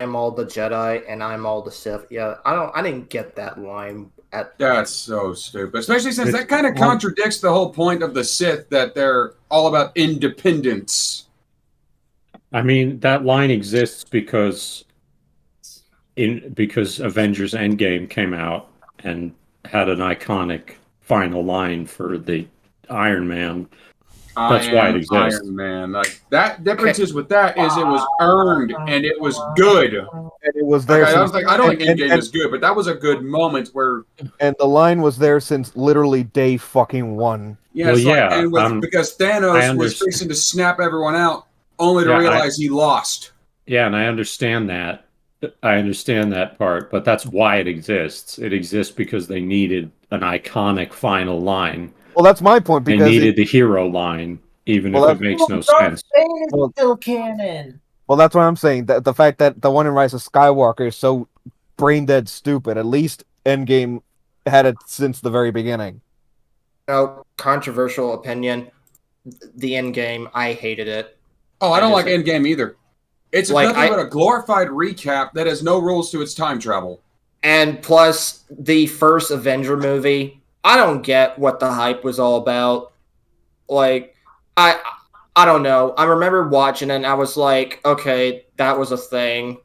I'm all the Jedi and I'm all the Sith. Yeah, I didn't get that line. That's so stupid, especially since that kind of contradicts the whole point of the Sith, that they're all about independence. I mean, that line exists because Avengers Endgame came out and had an iconic final line for the Iron Man. That's why it exists. Iron Man. Like that difference is with that is it was earned and it was good. And it was there. I don't think Endgame is good, but that was a good moment where. And the line was there since literally day fucking one. Yeah, because Thanos was fixing to snap everyone out, only to realize he lost. Yeah, and I understand that. I understand that part, but that's why it exists. It exists because they needed an iconic final line. Well, that's my point. Because they needed the hero line, even if it makes no sense. Bane is still canon. Well, that's what I'm saying. The fact that the one in Rise of Skywalker is so brain dead stupid. At least Endgame had it since the very beginning. No, controversial opinion. The Endgame, I hated it. Oh, I don't like Endgame either. It's nothing but a glorified recap that has no rules to its time travel. And plus, the first Avenger movie, I don't get what the hype was all about. Like, I don't know. I remember watching it and I was like, okay, that was a thing.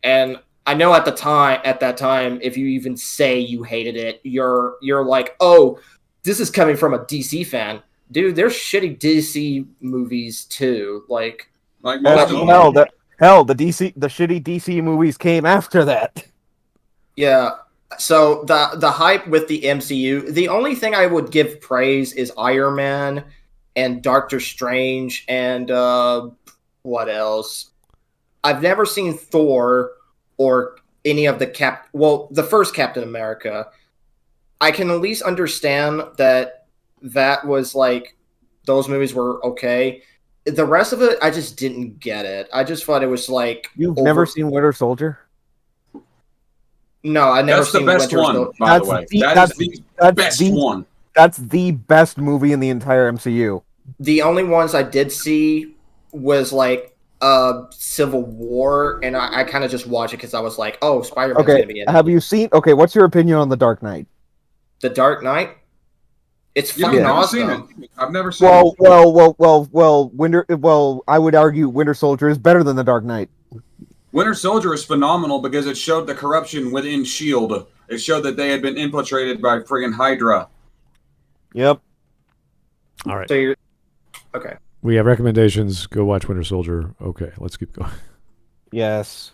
And I know at that time, if you even say you hated it, you're like, oh, this is coming from a DC fan. Dude, there's shitty DC movies too. The shitty DC movies came after that. Yeah. So the hype with the MCU, the only thing I would give praise is Iron Man and Doctor Strange and what else? I've never seen Thor or any of the first Captain America. I can at least understand that was like those movies were okay. The rest of it, I just didn't get it. I just thought it was like you've never seen Winter Soldier. No, I never seen Winter Soldier. By the way, that's the best one. That's the best movie in the entire MCU. The only ones I did see was like Civil War, and I kind of just watched it because I was like, oh, Spider-Man's gonna be in it. Have you seen? Okay, what's your opinion on The Dark Knight? The Dark Knight. It's fucking awesome. I've never seen it. Well, I would argue Winter Soldier is better than The Dark Knight. Winter Soldier is phenomenal because it showed the corruption within S.H.I.E.L.D. It showed that they had been infiltrated by friggin' Hydra. Yep. All right. So you're okay. We have recommendations. Go watch Winter Soldier. Okay, let's keep going. Yes.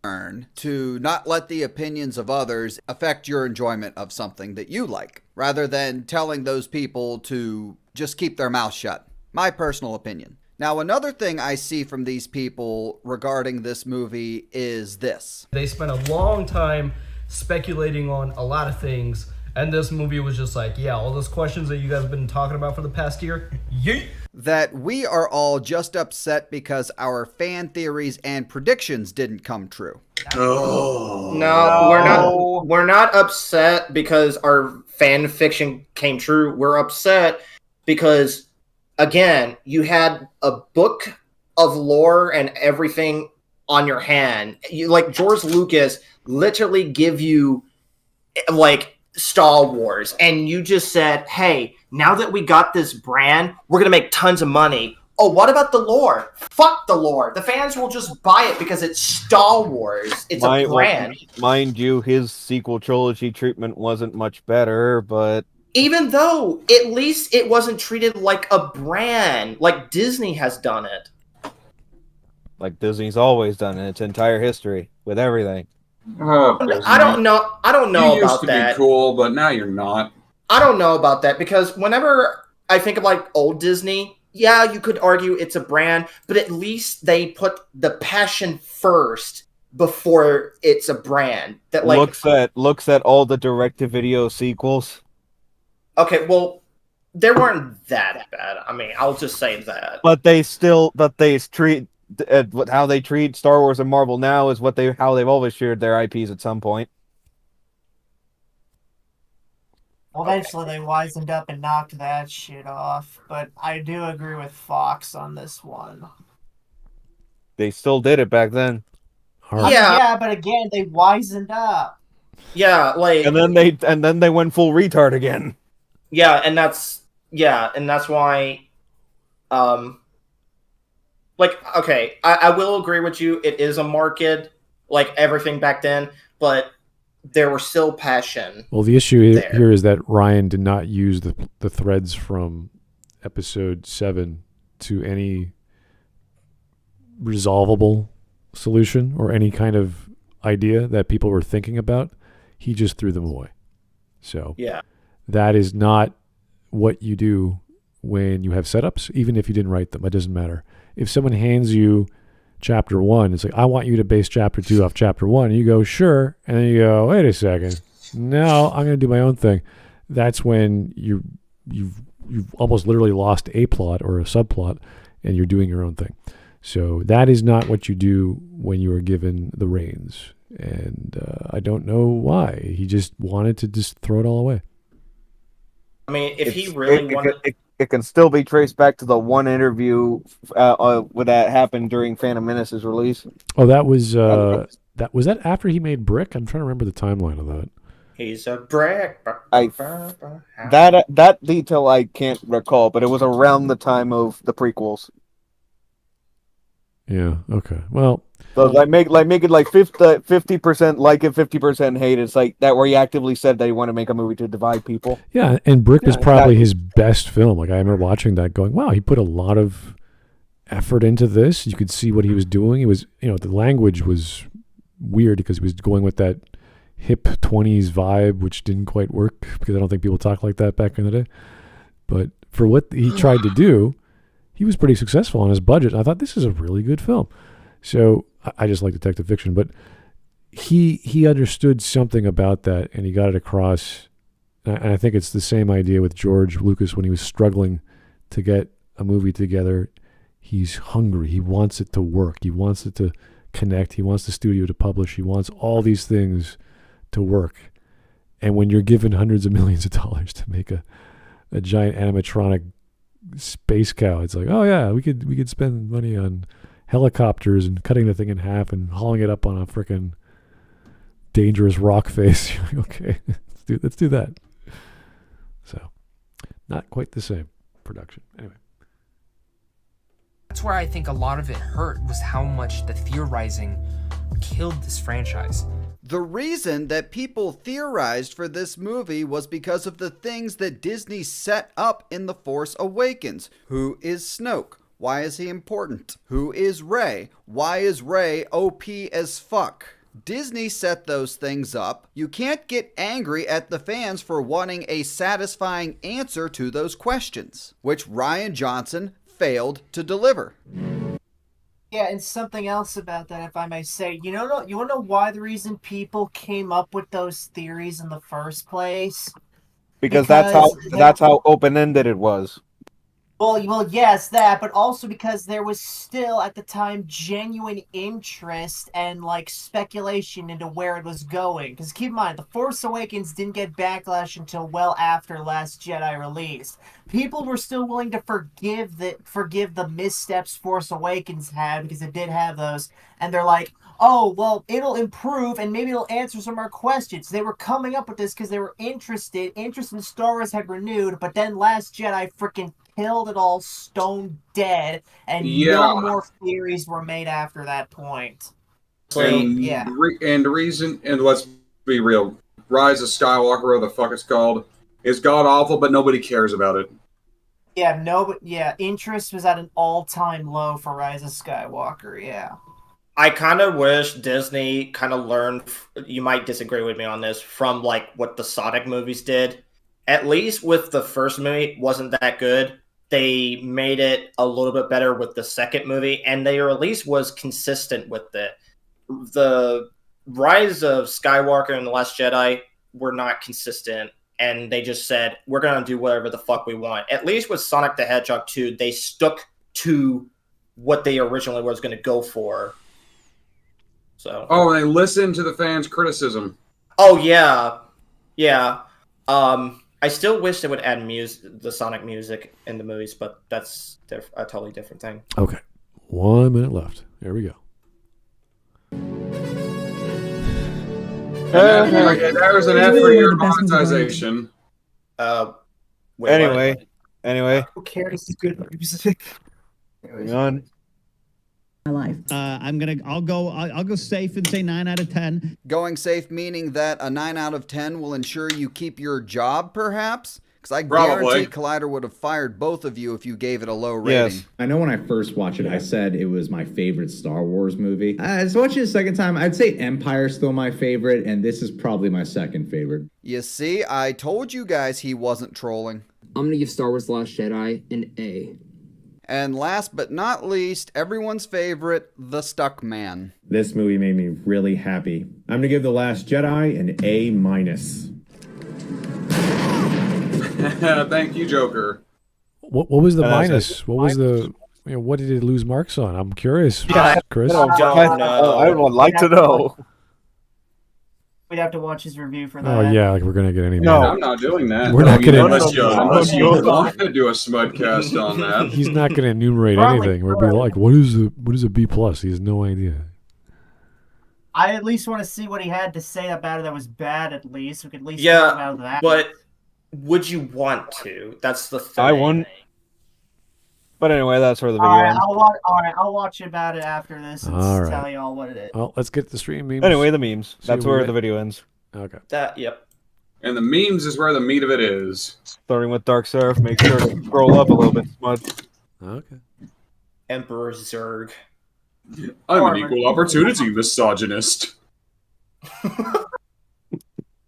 Learn to not let the opinions of others affect your enjoyment of something that you like, rather than telling those people to just keep their mouth shut. My personal opinion. Now, another thing I see from these people regarding this movie is this. They spent a long time speculating on a lot of things, and this movie was just like, yeah, all those questions that you guys have been talking about for the past year, yeet! That we are all just upset because our fan theories and predictions didn't come true. Oh. No, we're not upset because our fan fiction came true. We're upset because, again, you had a book of lore and everything on your hand. Like George Lucas literally give you like Star Wars, and you just said, hey, now that we got this brand, we're going to make tons of money. Oh, what about the lore? Fuck the lore. The fans will just buy it because it's Star Wars. It's a brand. Mind you, his sequel trilogy treatment wasn't much better, but... Even though, at least it wasn't treated like a brand, like Disney has done it. Like Disney's always done in its entire history, with everything. Oh, I don't know you about used to that. Be cool, but now you're not. I don't know about that because whenever I think of like old Disney, yeah, you could argue it's a brand, but at least they put the passion first before it's a brand. That like looks at all the direct-to-video sequels. Okay, well, they weren't that bad. I mean, I'll just say that. But they treat. How they treat Star Wars and Marvel now is how they've always shared their IPs at some point. Well, eventually they wisened up and knocked that shit off, but I do agree with Fox on this one. They still did it back then. Yeah, but again, they wisened up. Yeah, like and then they went full retard again. Yeah, and that's why like, okay, I will agree with you. It is a market, like everything back then, but there was still passion. Well, the issue here is that Ryan did not use the threads from episode 7 to any resolvable solution or any kind of idea that people were thinking about, he just threw them away. So that is not what you do when you have setups, even if you didn't write them. It doesn't matter. If someone hands you chapter 1, it's like, I want you to base chapter 2 off chapter 1. And you go, sure. And then you go, wait a second. No, I'm going to do my own thing. That's when you've almost literally lost a plot or a subplot and you're doing your own thing. So that is not what you do when you are given the reins. And I don't know why. He just wanted to just throw it all away. I mean, if he really wanted... It can still be traced back to the one interview that happened during Phantom Menace's release. Oh, that was that after he made Brick? I'm trying to remember the timeline of that. He's a brick. That detail I can't recall, but it was around the time of the prequels. Yeah. Okay. Well, so make it like 50% like it, 50% hate. It's like that where he actively said that he wanted to make a movie to divide people. Yeah, and Brick was probably his best film. Like I remember watching that, going, "Wow, he put a lot of effort into this." You could see what he was doing. It was, the language was weird because he was going with that hip 20s vibe, which didn't quite work because I don't think people talked like that back in the day. But for what he tried to do, he was pretty successful on his budget. I thought this is a really good film. So I just like detective fiction, but he understood something about that and he got it across. And I think it's the same idea with George Lucas when he was struggling to get a movie together. He's hungry. He wants it to work. He wants it to connect. He wants the studio to publish. He wants all these things to work. And when you're given hundreds of millions of dollars to make a giant animatronic space cow, it's like, oh yeah, we could spend money on helicopters and cutting the thing in half and hauling it up on a freaking dangerous rock face. Okay, let's do that. So, not quite the same production. Anyway. That's where I think a lot of it hurt, was how much the theorizing killed this franchise. The reason that people theorized for this movie was because of the things that Disney set up in The Force Awakens. Who is Snoke? Why is he important? Who is Rey? Why is Rey OP as fuck? Disney set those things up. You can't get angry at the fans for wanting a satisfying answer to those questions, which Rian Johnson failed to deliver. Yeah, and something else about that, if I may say, you want to know why the reason people came up with those theories in the first place? Because that's how open-ended it was. Well, yes, that, but also because there was still, at the time, genuine interest and, speculation into where it was going. Because keep in mind, The Force Awakens didn't get backlash until well after Last Jedi released. People were still willing to forgive the missteps Force Awakens had, because it did have those, and they're like, oh, well, it'll improve, and maybe it'll answer some of our questions. They were coming up with this because they were interested. Interest in Star Wars had renewed, but then Last Jedi freaking killed it all stone dead, and no more theories were made after that point. And let's be real, Rise of Skywalker, or the fuck it's called, is god awful, but nobody cares about it. Interest was at an all-time low for Rise of Skywalker, yeah. I kind of wish Disney kind of learned, you might disagree with me on this, from what the Sonic movies did. At least with the first movie, wasn't that good. They made it a little bit better with the second movie, and they at least was consistent with it. The Rise of Skywalker and The Last Jedi were not consistent, and they just said, we're going to do whatever the fuck we want. At least with Sonic the Hedgehog 2, they stuck to what they originally was going to go for. So. Oh, and they listened to the fans' criticism. Oh, yeah. Yeah. I still wish they would add the Sonic music in the movies, but that's a totally different thing. Okay. 1 minute left. Here we go. There was an ad for your monetization. Anyway. Who cares? It's good music. Hang on. My life. I'll go safe and say 9 out of 10. Going safe meaning that a 9 out of 10 will ensure you keep your job, perhaps? Because I Probably. guarantee Collider would have fired both of you if you gave it a low rating. Yes. I know when I first watched it, I said it was my favorite Star Wars movie. I was watching it a second time. I'd say Empire's still my favorite, and this is probably my second favorite. You see, I told you guys he wasn't trolling. I'm gonna give Star Wars The Last Jedi an A. And last but not least, everyone's favorite, The Stuck Man. This movie made me really happy. I'm gonna give The Last Jedi an A-. Thank you, Joker. What was the minus? What was the? What did it lose marks on? I'm curious, Chris. I would like to know. We'd have to watch his review for that. Oh yeah, like we're gonna get any. No, more. I'm not doing that. We're not gonna. Unless you want to do a Smudcast on that. He's not gonna enumerate anything. We'll be like, what is a B plus? He has no idea. I at least want to see what he had to say about it that was bad. At least we could at least Yeah, talk about that. but would you want to? That's the thing. I wouldn't. But anyway, that's where the video Alright, ends. I'll watch about it after this and All right. tell y'all what it is. Well, let's get the stream memes. Anyway, the memes. See That's where where we- the video ends. Okay. Yep. And the memes is where the meat of it is. Starting with Dark Seraph, make sure to scroll up a little bit, Smud. Okay. Emperor Zurg. I'm an equal opportunity misogynist.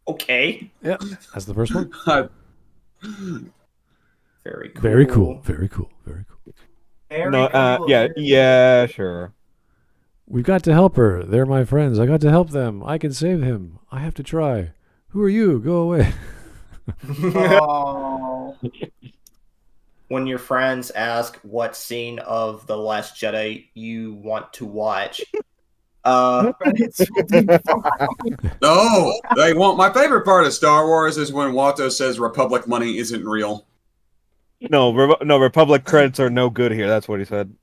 Okay. Yeah, that's the first one. Very cool. Very cool. Very cool. Very cool. Yeah, sure. We've got to help her. They're my friends. I got to help them. I can save him. I have to try. Who are you? Go away. Oh. When your friends ask what scene of The Last Jedi you want to watch, No, they want. My favorite part of Star Wars is when Watto says Republic money isn't real. No, Republic credits are no good here. That's what he said.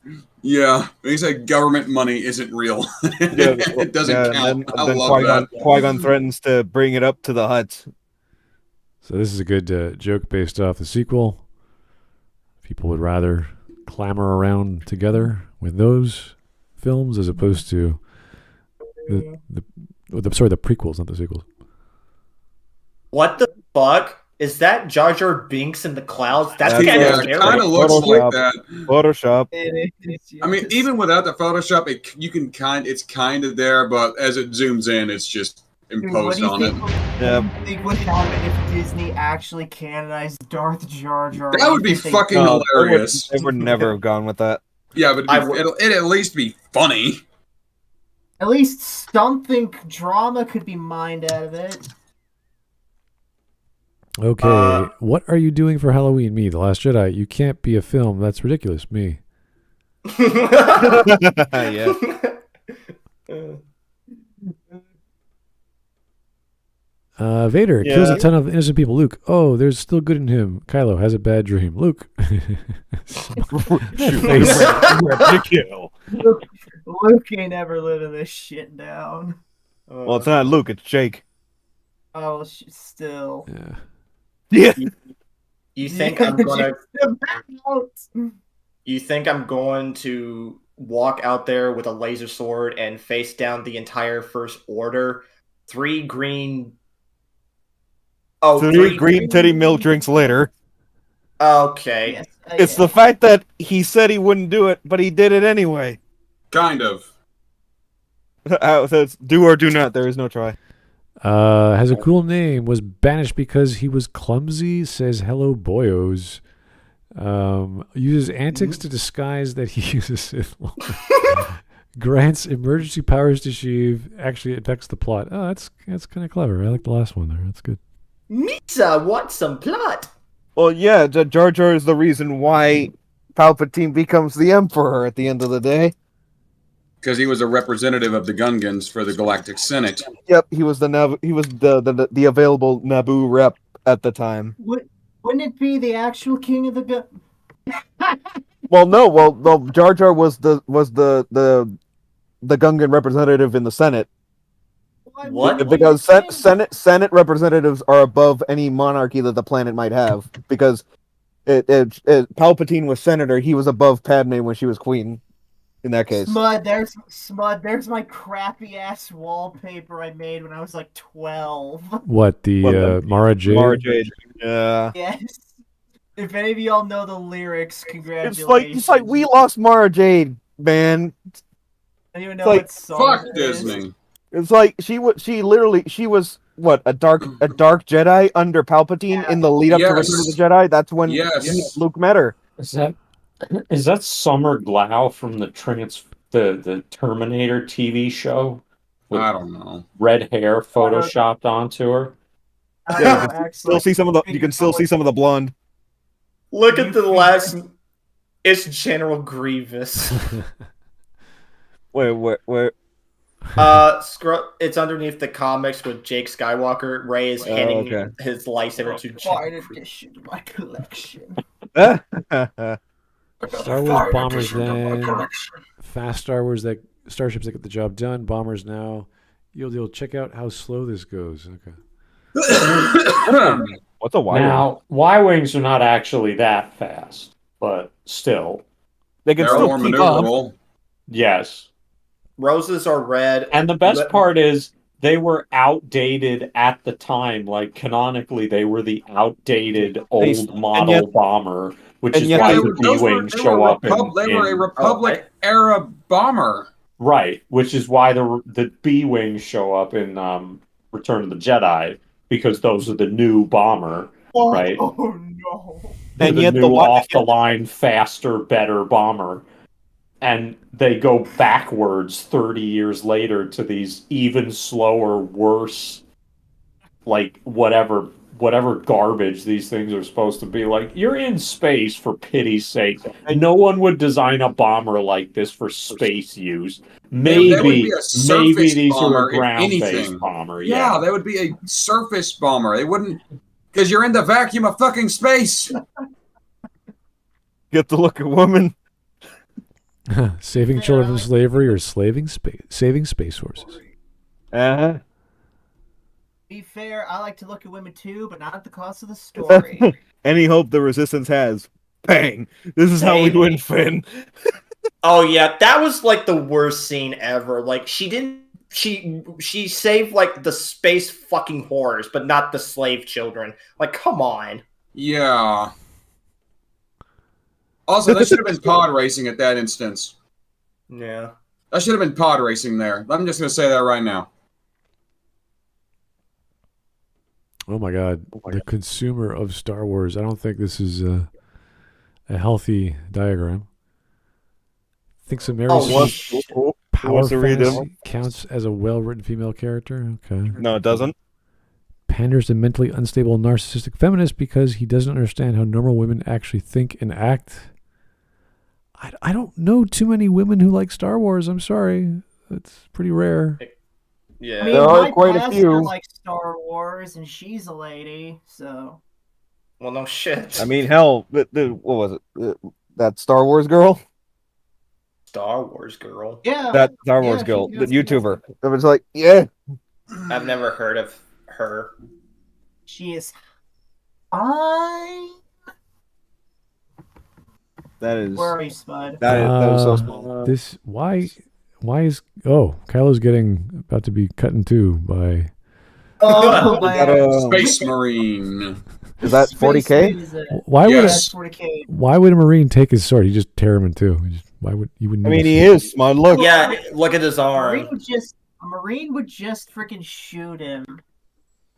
Yeah, he said government money isn't real. It doesn't count. I Then love that. Qui-Gon threatens to bring it up to the Hutts. So this is a good joke based off the sequel. People would rather clamor around together with those films as opposed to the prequels, not the sequels. what the fuck? Is that Jar Jar Binks in the clouds? That's That's kind of Yeah, scary. it kind of looks like that. Photoshop. I mean, even without the Photoshop, it's kind of there, but as it zooms in, it's just imposed on it. I think would happen if Disney actually canonized Darth Jar Jar? That would be fucking No, hilarious. They would never have gone with that. Yeah, but it'd at least be funny. At least something drama could be mined out of it. Okay, what are you doing for Halloween? Me, The Last Jedi. You can't be a film. That's ridiculous. Me. Yeah. Vader kills Yeah. a ton of innocent people. Luke, oh, there's still good in him. Kylo has a bad dream. Luke. Luke ain't ever living this shit down. Well, it's not Luke, it's Jake. Oh, still. Yeah. Yeah. You think I'm gonna? You think I'm going to walk out there with a laser sword and face down the entire First Order? Three green titty milk drinks later. Okay. It's the fact that he said he wouldn't do it, but he did it anyway. Kind of. That's do or do not. There is no try. Has a cool name. Was banished because he was clumsy. Says hello, boyos. Uses antics to disguise that he uses Sith Lord. Grants emergency powers to Sheev. Actually affects the plot. Oh, that's kind of clever. I like the last one there. That's good. Misa wants some plot. Well, yeah, Jar Jar is the reason why Palpatine becomes the Emperor at the end of the day. Because he was a representative of the Gungans for the Galactic Senate. Yep, he was the available Naboo rep at the time. Wouldn't it be the actual king of the gun? Well, no, Jar Jar was the Gungan representative in the Senate. What? Because Senate representatives are above any monarchy that the planet might have. Because Palpatine was senator, he was above Padme when she was queen. In that case, Smud. There's my crappy ass wallpaper I made when I was like 12. What the Mara Jade? Mara Jade. Yeah. Yes. If any of y'all know the lyrics, congratulations. It's like we lost Mara Jade, man. I don't even know like, what song Fuck it is. Disney. It's like she was what a dark Jedi under Palpatine in the lead up to Return of the Jedi. That's when Luke met her. Is that Summer Glau from the Terminator TV show? With I don't know. Red hair photoshopped onto her. Yeah, you can still see some of the. You can still see some of the blonde. Look at the last. It's General Grievous. Wait. It's underneath the comics with Jake Skywalker. Ray is handing his lightsaber to Acquired addition to my collection. Star Wars bombers then. Fast starships that get the job done. Bombers now. You'll check out how slow this goes. Okay. What's a Y-wing? Now, Y-wings are not actually that fast, but still. They're more maneuverable. Yes. Roses are red. And the best part is they were outdated at the time. Like, canonically, they were the outdated old model bomber, which is why the B-wings show up They were a Republic-era bomber. Right, which is why the B-wings show up in Return of the Jedi, because those are the new bomber, right? Oh, no. And yet the new off-the-line, faster, better bomber. And they go backwards 30 years later to these even slower, worse, like whatever garbage these things are supposed to be. Like, you're in space, for pity's sake. No one would design a bomber like this for space use. Maybe these are a ground-based bomber. Yeah, they would be a surface bomber. They wouldn't, because you're in the vacuum of fucking space. Get to look at women. Saving children from slavery or saving space forces. Uh-huh. Be fair, I like to look at women too, but not at the cost of the story. Any hope the Resistance has. Bang! This is how we win, Finn. Oh yeah, that was like the worst scene ever. Like she saved like the space fucking horrors, but not the slave children. Like, come on. Yeah. Also, that should have been pod racing at that instance. Yeah. That should have been pod racing there. I'm just going to say that right now. Oh my god. The consumer of Star Wars. I don't think this is a healthy diagram. Thinks of Mary Power Fantasy counts as a well-written female character? Okay. No, it doesn't. Panders to mentally unstable narcissistic feminist because he doesn't understand how normal women actually think and act. I don't know too many women who like Star Wars. I'm sorry. It's pretty rare. Yeah, I mean, there are quite a few. Like Star Wars, and she's a lady, so. Well, no shit. I mean, hell, what was it? That Star Wars girl? Star Wars girl? Yeah. That Star Wars girl, the YouTuber. It was like, yeah. I've never heard of her. She is fine. That is. Where are you, Spud? That was so small. Why is Kylo's getting about to be cut in two by Space Marine. Is that 40K? Why would a Marine take his sword? He just tear him in two. Why would you wouldn't? I mean, he is smart. Look. Yeah, look at his arm. A Marine would just freaking shoot him.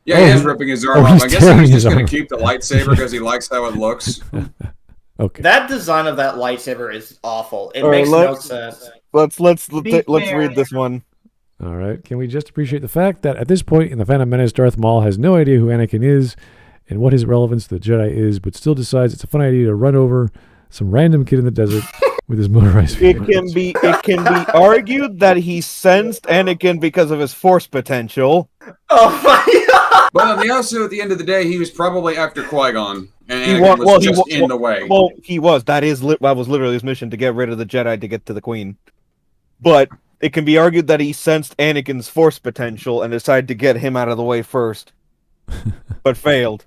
Yeah, he is ripping his arm off. I guess he's just going to keep the lightsaber because he likes how it looks. Okay. That design of that lightsaber is awful. It makes no sense. Let's read this one. All right. Can we just appreciate the fact that at this point in the Phantom Menace, Darth Maul has no idea who Anakin is and what his relevance to the Jedi is, but still decides it's a fun idea to run over some random kid in the desert with his motorized vehicle. It can be argued that he sensed Anakin because of his Force potential. Oh my god! But also, at the end of the day, he was probably after Qui-Gon, and Anakin was just in the way. Well, he was. That was literally his mission, to get rid of the Jedi to get to the Queen. But it can be argued that he sensed Anakin's Force potential and decided to get him out of the way first, but failed.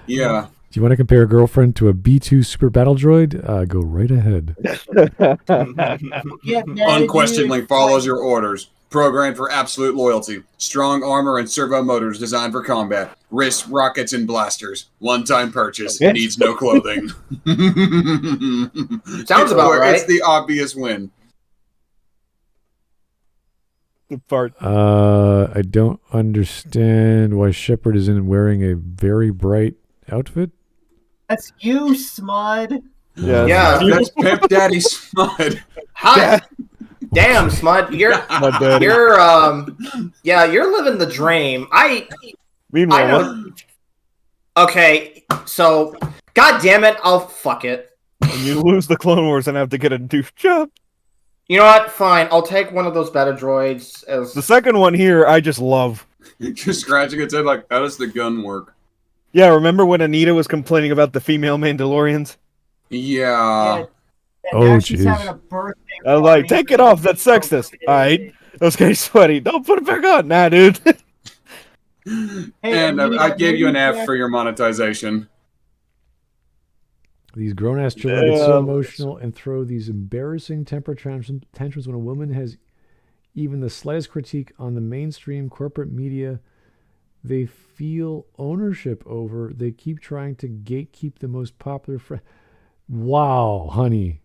Yeah. Do you want to compare a girlfriend to a B2 super battle droid? Go right ahead. Unquestionably follows your orders. Programmed for absolute loyalty. Strong armor and servo motors designed for combat. Wrist, rockets, and blasters. One-time purchase. Yes. Needs no clothing. Sounds about right. It's the obvious win. I don't understand why Shepard isn't wearing a very bright outfit. That's you, Smud. Yeah, that's Pimp Daddy Smud. Hi. Damn, Smud, you're living the dream. Meanwhile, okay, so God damn it, I'll fuck it. And you lose the Clone Wars and have to get a new job. You know what? Fine, I'll take one of those better droids. As The second one here, I just love. Just scratching its head like, how does the gun work? Yeah, remember when Anita was complaining about the female Mandalorians? Yeah. Oh, She's having a birthday. I was like, take it off, that's sexist. Alright, those guys sweaty. Don't put it back on. Nah, dude. And I gave you an F for your monetization. These grown-ass children get so emotional and throw these embarrassing temper tantrums when a woman has even the slightest critique on the mainstream corporate media they feel ownership over. They keep trying to gatekeep the most popular friend. Wow, honey.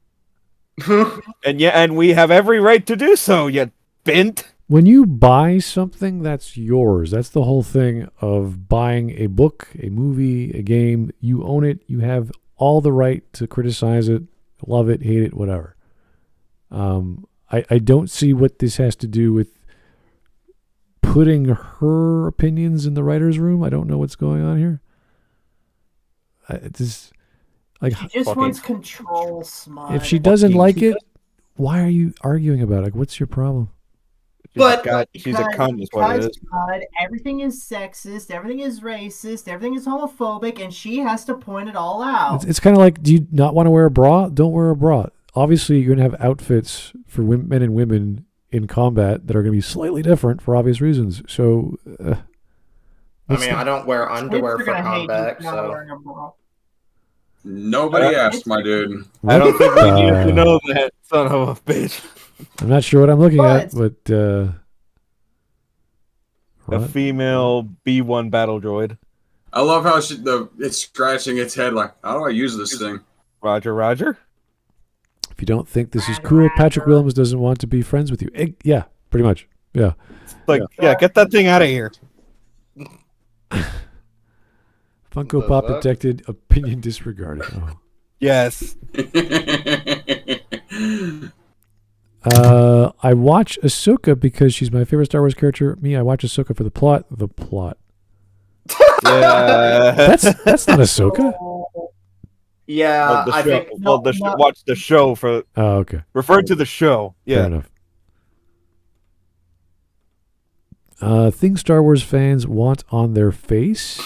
and we have every right to do so, you bint. When you buy something, that's yours. That's the whole thing of buying a book, a movie, a game. You own it. You have all the right to criticize it, love it, hate it, whatever. I don't see what this has to do with putting her opinions in the writer's room. I don't know what's going on here. She just wants control, Smud. If she doesn't like it, why are you arguing about it? Like, what's your problem? But she's a cunt, is what it is. Smud, everything is sexist, everything is racist, everything is homophobic, and she has to point it all out. It's kind of like, do you not want to wear a bra? Don't wear a bra. Obviously, you're going to have outfits for men and women in combat that are going to be slightly different for obvious reasons. So, I don't wear underwear for combat, so. Nobody asked, my dude. I don't think we need to know that, son of a bitch. I'm not sure what I'm looking at, but a female B1 battle droid. I love how it's scratching its head like, how do I use this thing? Roger. If you don't think this is cool, Patrick Willems doesn't want to be friends with you. Yeah, pretty much. Yeah. Get that thing out of here. Funko Pop detected, opinion disregarded. Oh. Yes. I watch Ahsoka because she's my favorite Star Wars character. I watch Ahsoka for the plot. The plot. Yeah. That's not Ahsoka. Yeah, I think. Watch the show for. Oh, okay. Refer to the show. Yeah. Fair enough. Things Star Wars fans want on their face.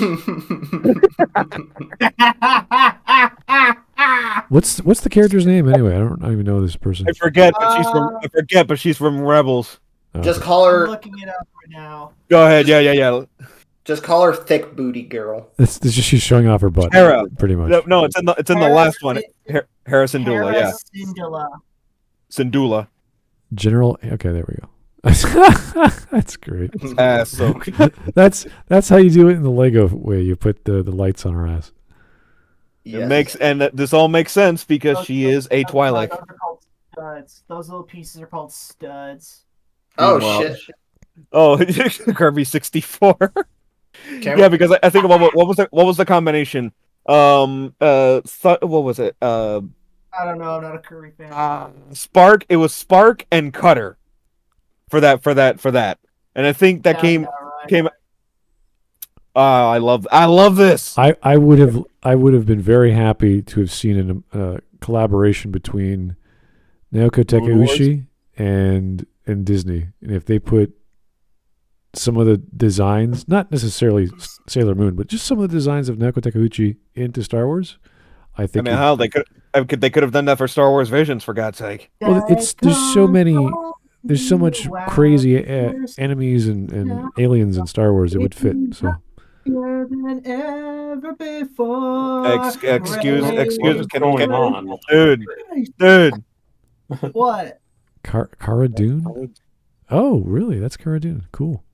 What's the character's name anyway? I don't even know this person. I forget, but she's from Rebels. Oh, Just call her. I'm looking it up right now. Go ahead. Yeah. Just call her thick booty girl. It's just she's showing off her butt. Hera, pretty much. No, it's in the last one. Hera Syndulla, yeah. Syndulla. General. Okay, there we go. That's great. That's how you do it in the Lego way. You put the lights on her ass. Yes. This all makes sense because she is a Twi'lek. Those are called studs. Those little pieces are called studs. Oh shit. Oh, Kirby 64. Yeah, because I think about what was the combination? What was it? I don't know. I'm not a Kirby fan. Spark. It was Spark and Cutter. For that, and I think that came. I love this. I would have been very happy to have seen a collaboration between Naoko Takeuchi and Disney, and if they put some of the designs, not necessarily Sailor Moon, but just some of the designs of Naoko Takeuchi into Star Wars, I think. I mean, how they could have done that for Star Wars Visions, for God's sake. Well, there's so much crazy enemies and aliens in Star Wars. It would fit. So Happier than ever before. Excuse me. going on? Dude. What? Cara Dune? Oh, really? That's Cara Dune. Cool.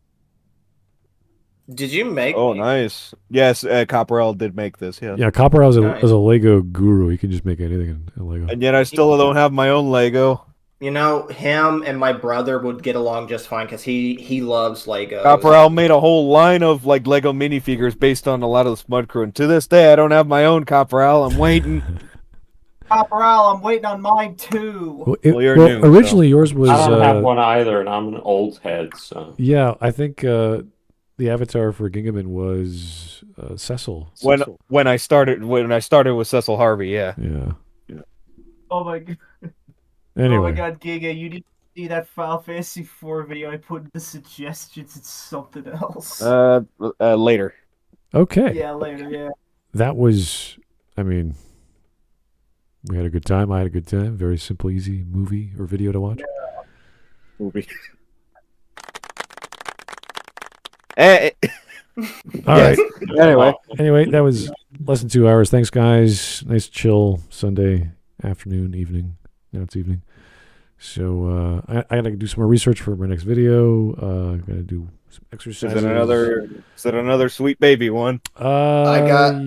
Did you make? Oh, nice. Yes, Copperell did make this. Yeah. Yeah, Copperell is a Lego guru. He can just make anything in Lego. And yet I still don't have my own Lego. You know, him and my brother would get along just fine because he loves Lego. Copperell made a whole line of like Lego minifigures based on a lot of the Smud crew. And to this day, I don't have my own Copperell. I'm waiting. Copperell, I'm waiting on mine too. Well, originally yours was. I don't have one either, and I'm an old head. So yeah, I think the avatar for Gingaman was Cecil. When I started with Cecil Harvey, yeah. Oh my god. Anyway. Oh my god, Giga, you didn't see that Final Fantasy 4 video I put in the suggestions. It's something else. Later. Okay. Yeah, later, yeah. That was, I mean, we had a good time. I had a good time. Very simple, easy movie or video to watch. Yeah. Movie. All right. Anyway, that was less than 2 hours. Thanks, guys. Nice chill Sunday afternoon, evening. Now it's evening. So I gotta do some more research for my next video. Gotta do some exercises. Is it another Sweet Baby one? Yeah,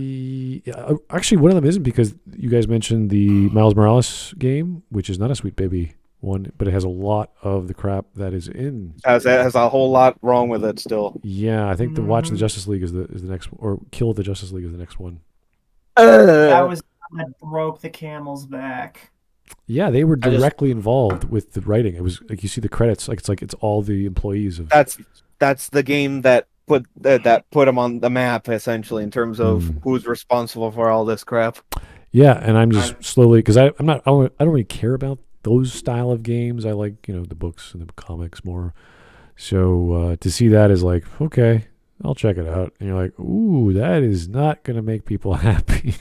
actually, one of them isn't because you guys mentioned the Miles Morales game, which is not a Sweet Baby one, but it has a lot of the crap that is in. Has a whole lot wrong with it still. Yeah, I think the Watch the Justice League is the next, or Kill the Justice League is the next one. That was that broke the camel's back. Yeah, they were directly involved with the writing. It was like you see the credits, like it's all the employees of. That's the game that put them on the map essentially in terms of who's responsible for all this crap. Yeah, and I'm just slowly because I don't really care about those style of games. I like the books and the comics more. So to see that is like, okay, I'll check it out. And you're like, ooh, that is not going to make people happy.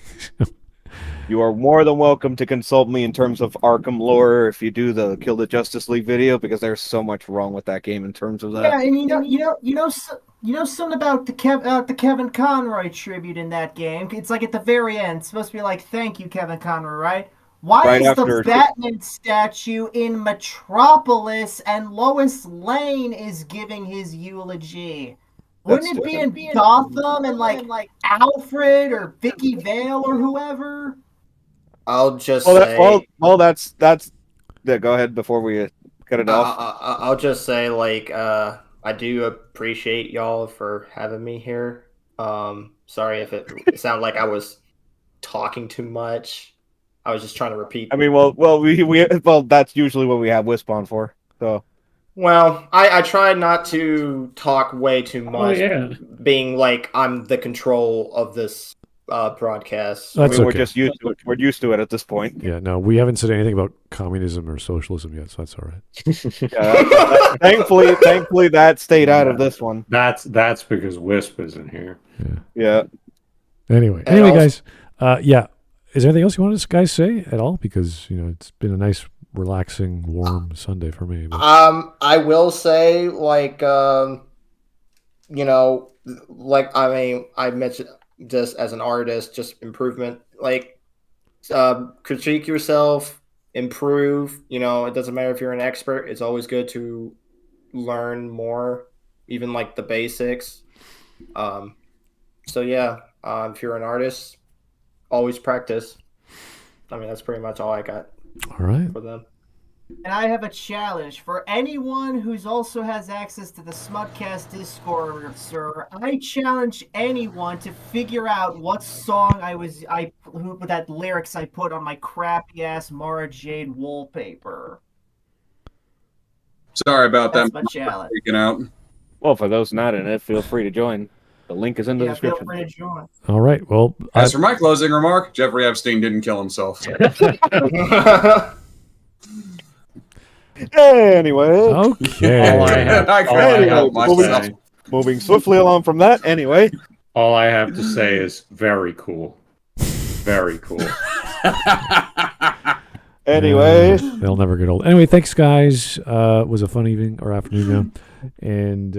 You are more than welcome to consult me in terms of Arkham lore if you do the Kill the Justice League video, because there's so much wrong with that game in terms of that. Yeah, and you know something about the Kevin Conroy tribute in that game. It's like at the very end, it's supposed to be like, "Thank you, Kevin Conroy." Right? Why is the Batman statue in Metropolis and Lois Lane is giving his eulogy? Wouldn't it be in Gotham and like Alfred or Vicky Vale or whoever? I'll just say. That's. Yeah, go ahead before we cut it off. I'll just say, like, I do appreciate y'all for having me here. Sorry if it sounded like I was talking too much. I was just trying to repeat. I mean, well, that's usually what we have Whisp on for. So. Well, I try not to talk way too much, being like I'm the control of this broadcast. We're just used to it. We're used to it at this point. Yeah, no, we haven't said anything about communism or socialism yet, so that's all right. Thankfully, that stayed out of this one. That's because Whisp isn't here. Yeah. Anyway, guys. Yeah. Is there anything else you want to guys say at all? Because it's been a nice, relaxing, warm Sunday for me. But... I will say, like, I mentioned just as an artist, just improvement. Like, critique yourself, improve. It doesn't matter if you're an expert. It's always good to learn more, even like the basics. So yeah, if you're an artist, always practice. I mean, that's pretty much all I got. All right. For them. And I have a challenge for anyone who's also has access to the Smudcast Discord server. I challenge anyone to figure out what song that lyrics I put on my crappy ass Mara Jade wallpaper. Sorry about That's that. my challenge. Freaking out. Well, for those not in it, feel free to join. The link is in the description. Feel free to join. All right. Well, as for my closing remark, Jeffrey Epstein didn't kill himself. Anyway. Okay. Moving swiftly along from that. Anyway. All I have to say is very cool. Very cool. Anyway. They'll never get old. Anyway, thanks, guys. It was a fun evening or afternoon now. And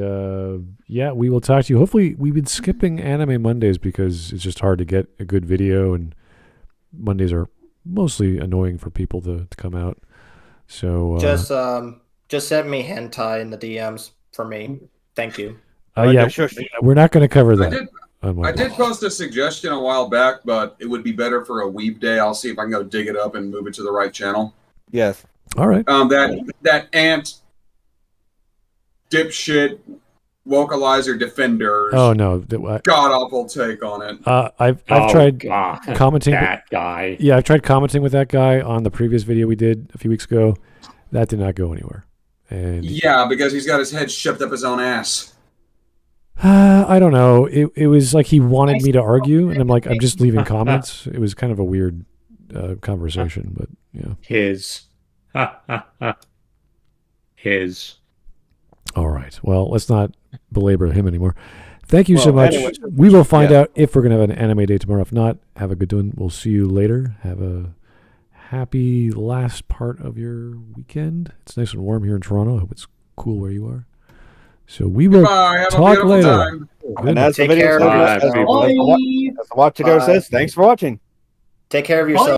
yeah, we will talk to you. Hopefully, we've been skipping Anime Mondays because it's just hard to get a good video, and Mondays are mostly annoying for people to come out. So just send me hentai in the DMs for me. Thank you. Yeah, we're not going to cover that. I did post a suggestion a while back, but it would be better for a Weeb Day. I'll see if I can go dig it up and move it to the right channel. Yes. All right. That ant dipshit vocalizer defenders. Oh no! God awful take on it. I've tried commenting. That guy. Yeah, I've tried commenting with that guy on the previous video we did a few weeks ago. That did not go anywhere. And yeah, because he's got his head shoved up his own ass. I don't know. It was like he wanted me to argue, and I'm like, I'm just leaving comments. It was kind of a weird conversation, but yeah. His. All right. Well, let's not belabor him anymore. Thank you so much. Anyway, we will find out if we're going to have an anime day tomorrow. If not, have a good one. We'll see you later. Have a happy last part of your weekend. It's nice and warm here in Toronto. I hope it's cool where you are. So we will talk later. And as the video says, as the Watch Ago says, thanks for watching. Take care of yourself.